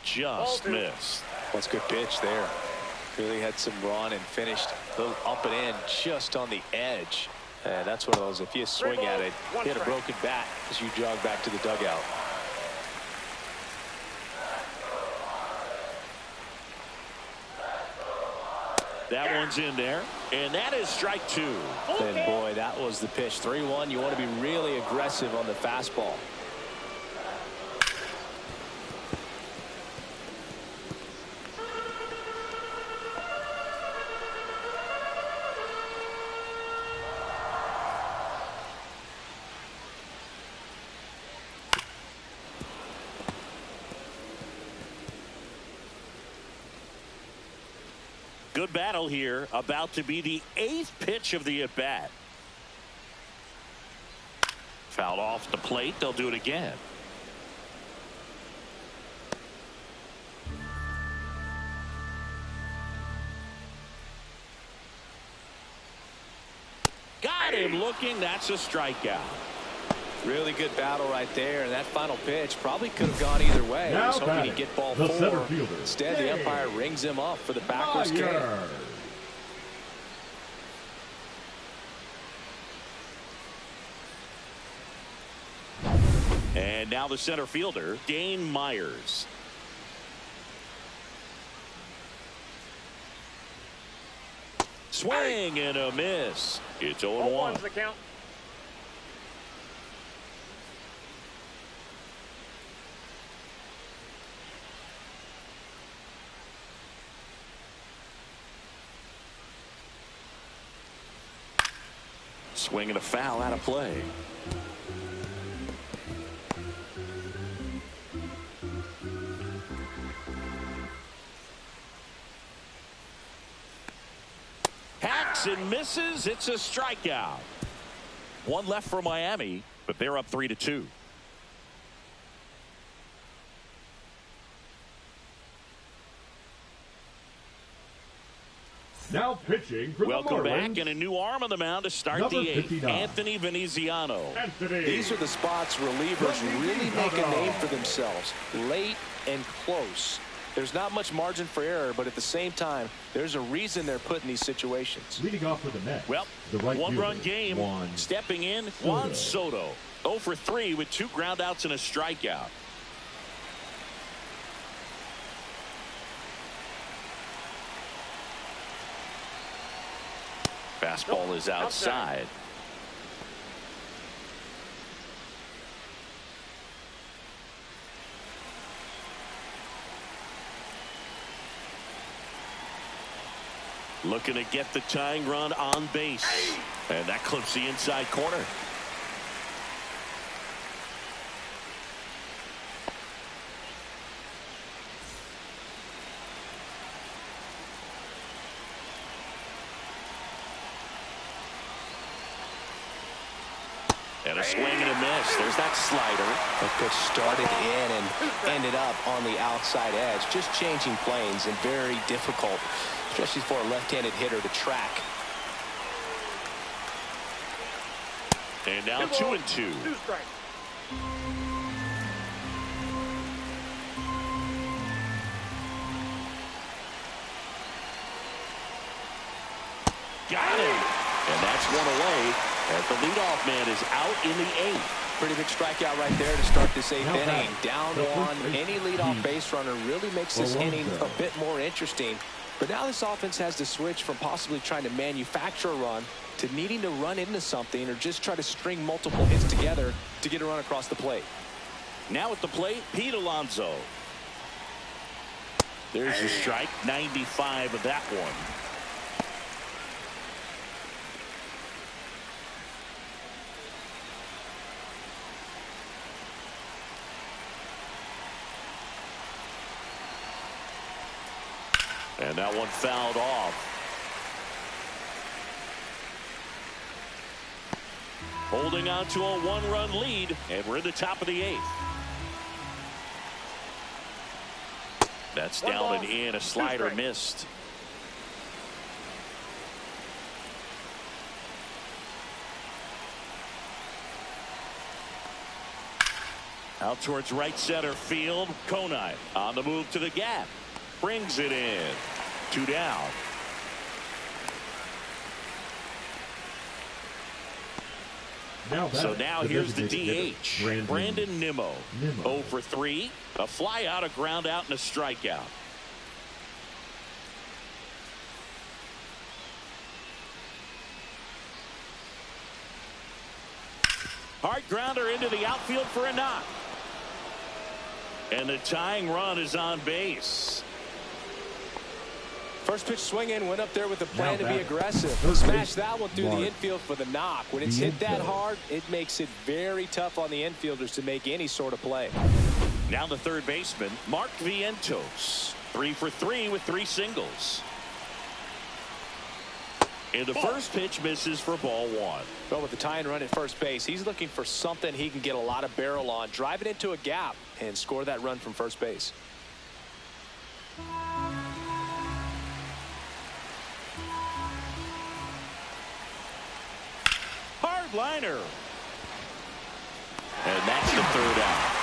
Just missed. That's a good pitch there. Really had some run and finished a little up and in just on the edge. And that's one of those, if you swing at it, hit a broken bat as you jog back to the dugout. That one's in there, and that is strike two. And boy, that was the pitch. 3-1. You want to be really aggressive on the fastball. Good battle here, about to be the 8th pitch of the at-bat. Fouled off the plate. They'll do it again. Got him looking. That's a strikeout. Really good battle right there, and that final pitch probably could have gone either way. He was hoping he'd get ball 4. Instead, the umpire rings him up for the backwards count. And now the center fielder, Dane Myers. Swing and a miss. It's 0-1. The count. Swing and a foul out of play. Hacks and misses. It's a strikeout. One left for Miami, but they're up 3-2. Now pitching for Welcome the Marlins. back, and a new arm on the mound to start the 8th. Anthony Veneziano. These are the spots relievers really make a name for themselves. Late and close. There's not much margin for error, but at the same time, there's a reason they're put in these situations. Leading off for the Mets. Well, the right one-run game. Stepping in, Juan Soto. 0 for 3 with 2 groundouts and a strikeout. Fastball is outside. Looking to get the tying run on base. And that clips the inside corner. And a swing and a miss. There's that slider. The pitch started in and ended up on the outside edge. Just changing planes and very difficult, especially for a left-handed hitter to track. And now 2-2. 2 strikes. Got him. And that's one away as the leadoff man is out in the 8th. pretty big strikeout right there to start this 8th Now inning. back, Down the on first any base, leadoff base runner really makes this inning Alonso. a bit more interesting. But now this offense has to switch from possibly trying to manufacture a run to needing to run into something or just try to string multiple hits together to get a run across the plate. Now at the plate, Pete Alonso. There's your strike, 95 of that one. And that one fouled off. Holding on to a 1-run lead, and we're in the top of the 8th. That's down and in, a slider missed. Out towards right center field. Konai on the move to the gap. Brings it in. 2 down. So now here's the DH. Brandon Nimmo. 0 for 3. A fly out, a ground out, and a strikeout. Hard grounder into the outfield for a knock. And the tying run is on base. First pitch swinging, went up there with a plan to be aggressive. Third Smashed base, that one through the infield for the knock. When it's hit that hard, it makes it very tough on the infielders to make any sort of play. Now the third baseman, Mark Vientos. 3 for 3 with 3 singles. And the first pitch misses for ball 1. Well, with the tying run at first base, he's looking for something he can get a lot of barrel on. Drive it into a gap and score that run from first base. Hard liner. And that's the 3rd out.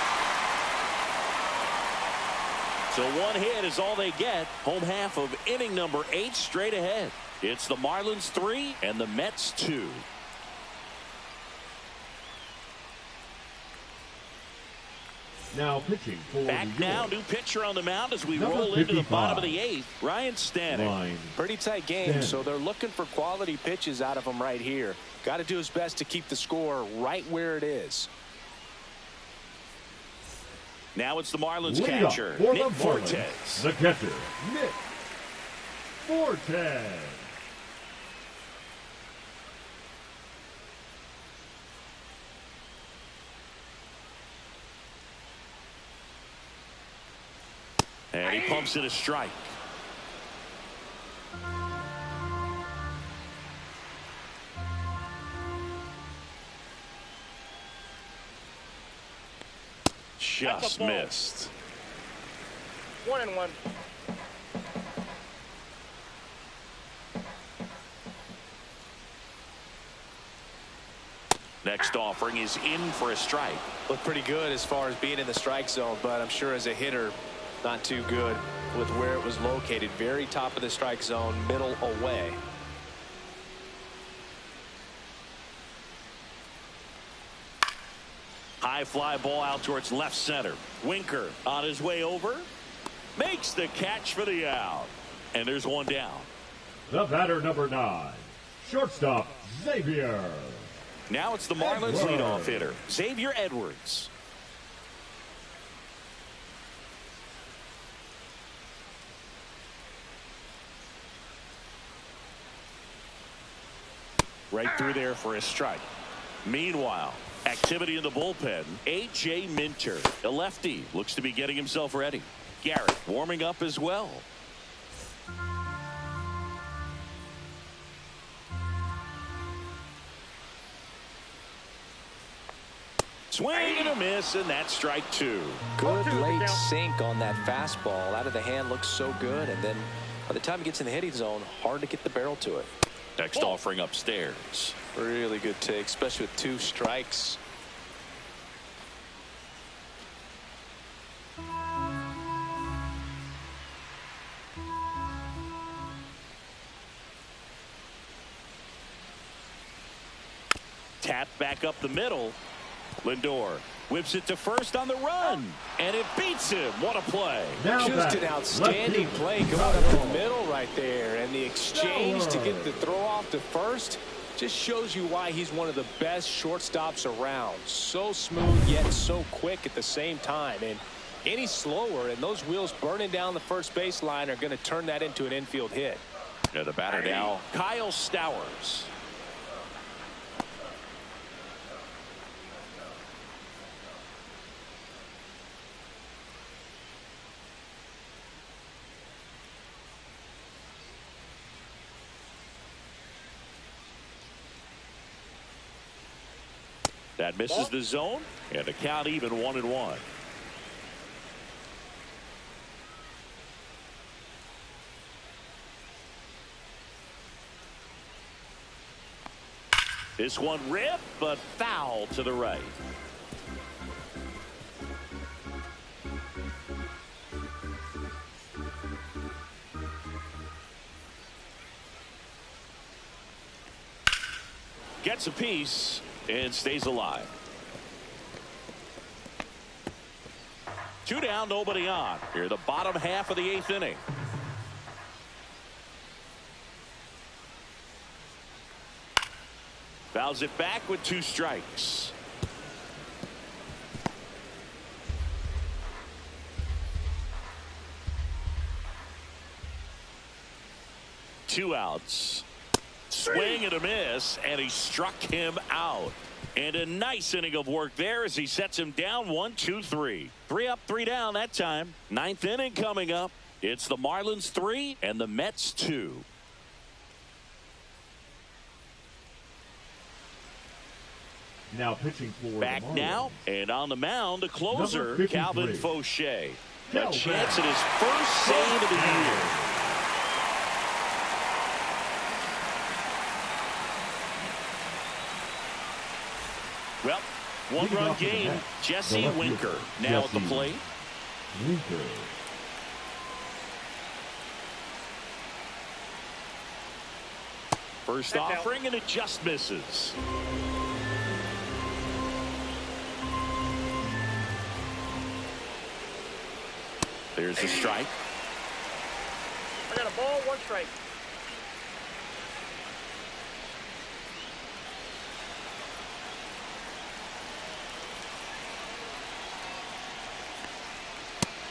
So 1 hit is all they get. Home half of inning number 8 straight ahead. It's the Marlins 3 and the Mets 2. Now pitching for Back New now, York. new pitcher on the mound as we Number roll into the 55. bottom of the 8th. Ryan Stanek. Pretty tight game, so they're looking for quality pitches out of him right here. Got to do his best to keep the score right where it is. Now it's the Marlins Lead up catcher, for Nick the Marlins, Fortes. the catcher, Nick Fortes. And he pumps in a strike. Just missed. 1-1. Next offering is in for a strike. Looked pretty good as far as being in the strike zone, but I'm sure as a hitter, not too good with where it was located. Very top of the strike zone, middle away. High fly ball out towards left center. Winker on his way over. Makes the catch for the out. And there's 1 down. The batter number 9, shortstop Xavier. Now it's the Marlins Edwards. leadoff hitter, Xavier Edwards. Right through there for a strike. Meanwhile, activity in the bullpen. A.J. Minter, a lefty, looks to be getting himself ready. Garrett warming up as well. Swing and a miss, and that's strike 2. Good late sink on that fastball. Out of the hand, looks so good, and then by the time it gets in the hitting zone, hard to get the barrel to it. Next offering upstairs. Really good take, especially with 2 strikes. Tap back up the middle. Lindor whips it to first on the run, and it beats him. What a play. Now Just an outstanding play going up the middle right there. And the exchange to get the throw off to first just shows you why he's one of the best shortstops around. So smooth, yet so quick at the same time. And any slower, and those wheels burning down the first baseline are going to turn that into an infield hit. And the batter now, Kyle Stowers. That misses the zone, and the count even 1-1. This one ripped, but foul to the right. Gets a piece and stays alive. 2 down, nobody on. Here, the bottom half of the 8th inning. Fouls it back with 2 strikes. Two outs. Swing and a miss, and he struck him out. And a nice inning of work there as he sets him down 1-2-3. 3 up, 3 down that time. 9th inning coming up. It's the Marlins 3 and the Mets 2. Now pitching for back the Marlins. now, and on the mound, the closer, Calvin Fauché. A chance at his first save of the year. Well, one-run game. Jesse Winker now at the plate. Winker. First offering, and it just misses. There's a strike. I got a ball, 1 strike.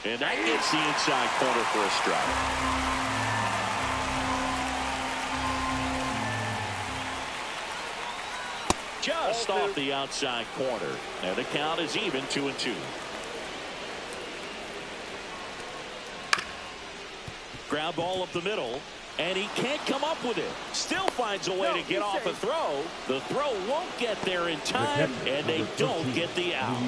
And that gets the inside corner for a strike. Just off the outside corner. And the count is even 2-2. Ground ball up the middle, and he can't come up with it. Still finds a way to get off a throw. The throw won't get there in time, and they don't get the out.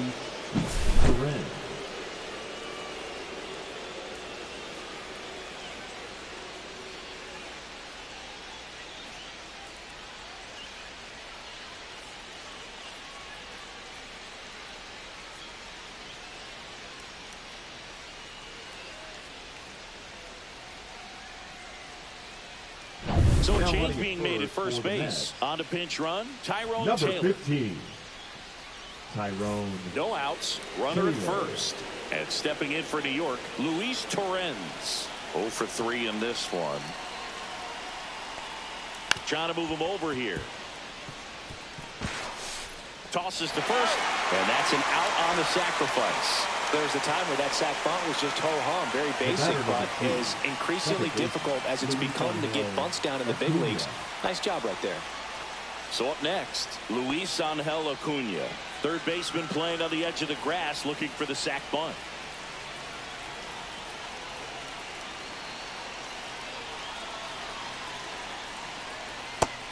So a change being made at first base. On to pinch run, Tyrone Taylor. Number 15, Tyrone. No outs, runner at first. And stepping in for New York, Luis Torrens. 0 for 3 in this one. Trying to move him over here. Tosses to first, and that's an out on the sacrifice. There's a time where that sac bunt was just ho-hum, very basic, but is increasingly difficult as it's become to get bunts down in the big leagues. Nice job right there. So up next, Luis Angel Acuna. Third baseman playing on the edge of the grass looking for the sac bunt.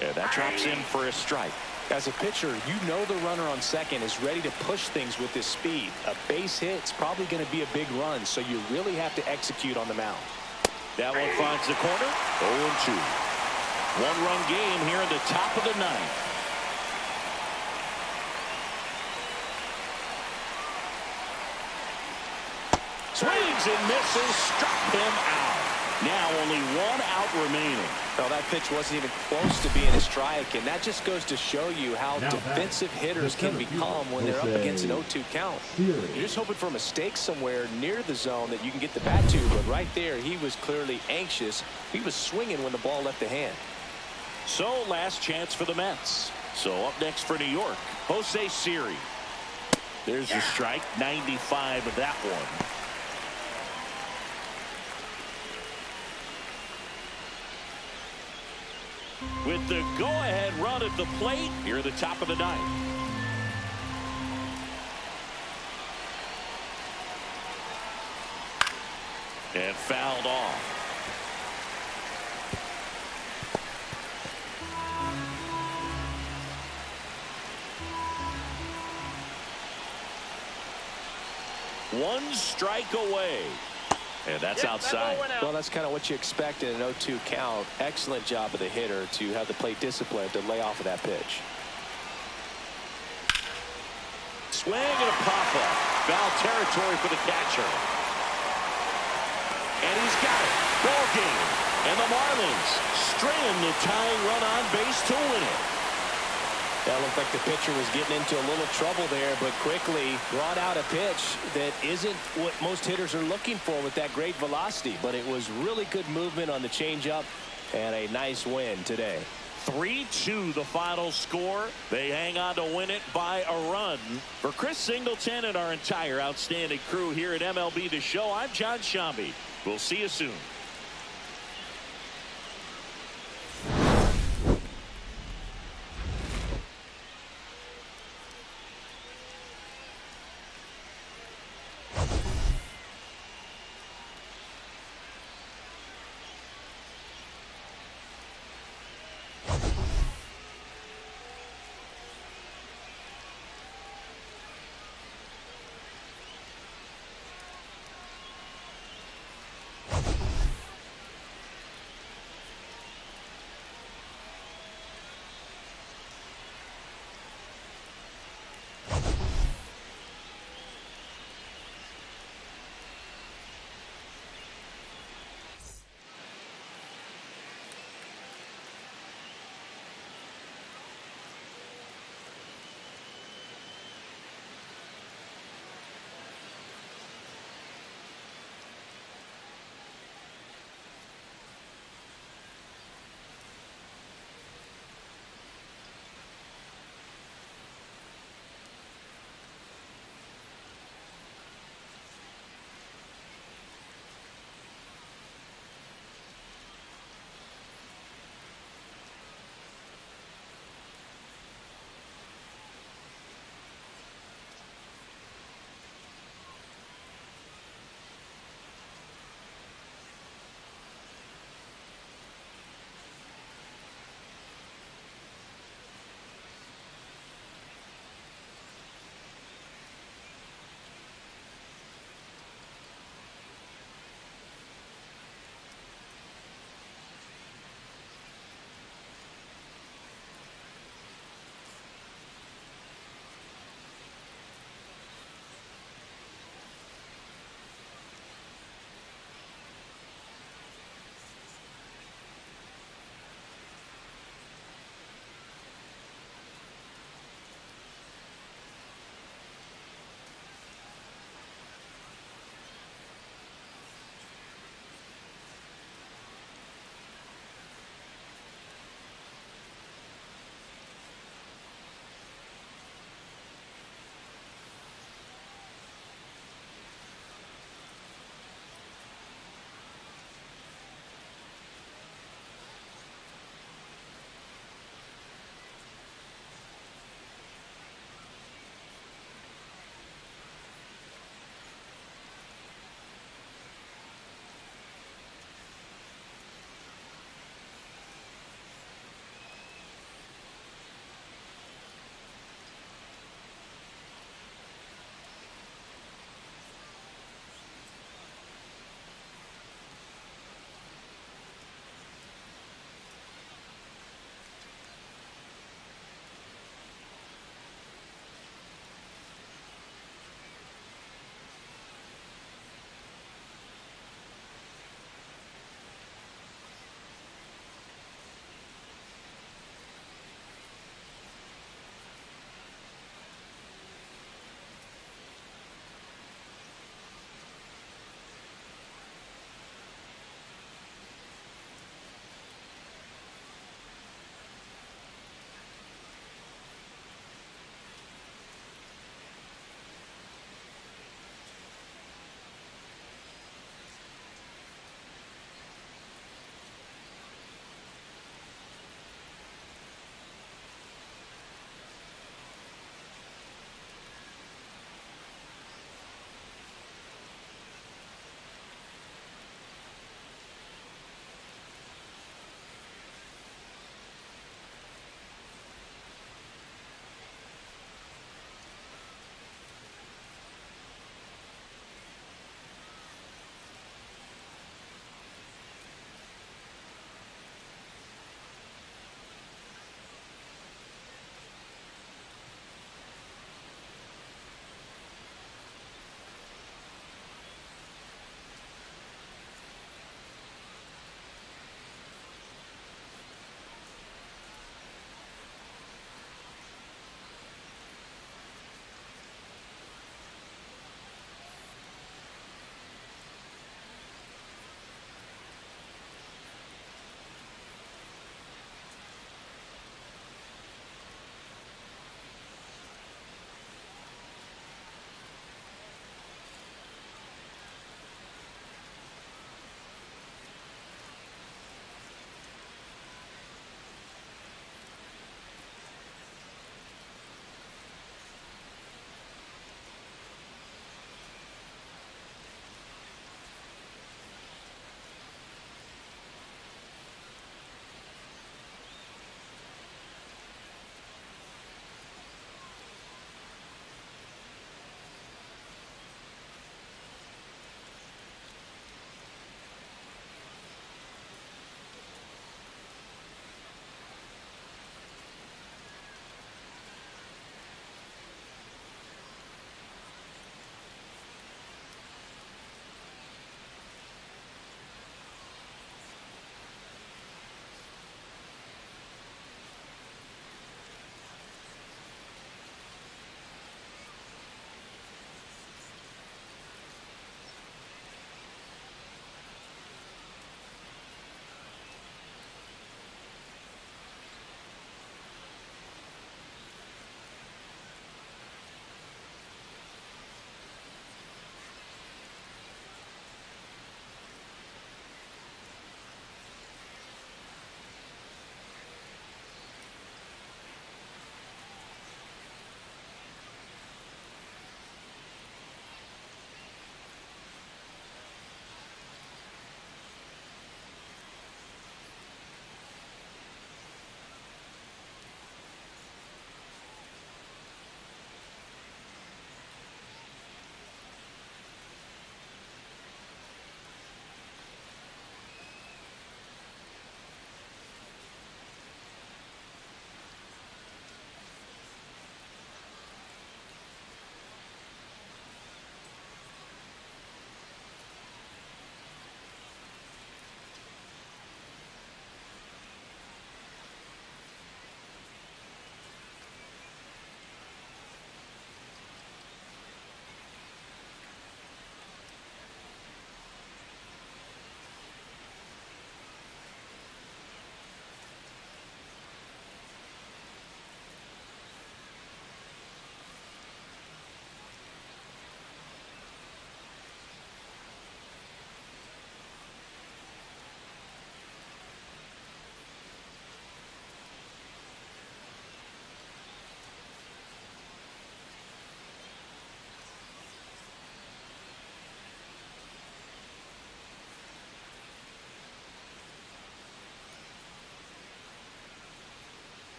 And that drops in for a strike. As a pitcher, you know the runner on second is ready to push things with this speed. A base hit's probably going to be a big run, so you really have to execute on the mound. That one finds the corner. 0-2. One-run game here in the top of the 9th. Swings and misses, struck him out. Now only 1 out remaining. Well, that pitch wasn't even close to being a strike, and that just goes to show you how Now defensive hitters can become when they're up against an 0-2 count. You're just hoping for a mistake somewhere near the zone that you can get the bat to, but right there, he was clearly anxious. He was swinging when the ball left the hand. So last chance for the Mets. So up next for New York, Jose Siri. There's a strike, 95 of that one. With the go-ahead run at the plate here at the top of the 9th. And fouled off. One strike away. And that's outside. Well, that's kind of what you expect in an 0-2 count. Excellent job of the hitter to have the plate discipline to lay off of that pitch. Swing and a pop-up. Foul territory for the catcher. And he's got it. Ball game. And the Marlins strand the tying run on base to win it. That looked like the pitcher was getting into a little trouble there, but quickly brought out a pitch that isn't what most hitters are looking for with that great velocity. But it was really good movement on the changeup and a nice win today. 3-2 the final score. They hang on to win it by a run. For Chris Singleton and our entire outstanding crew here at MLB The Show, I'm John Shambi. We'll see you soon.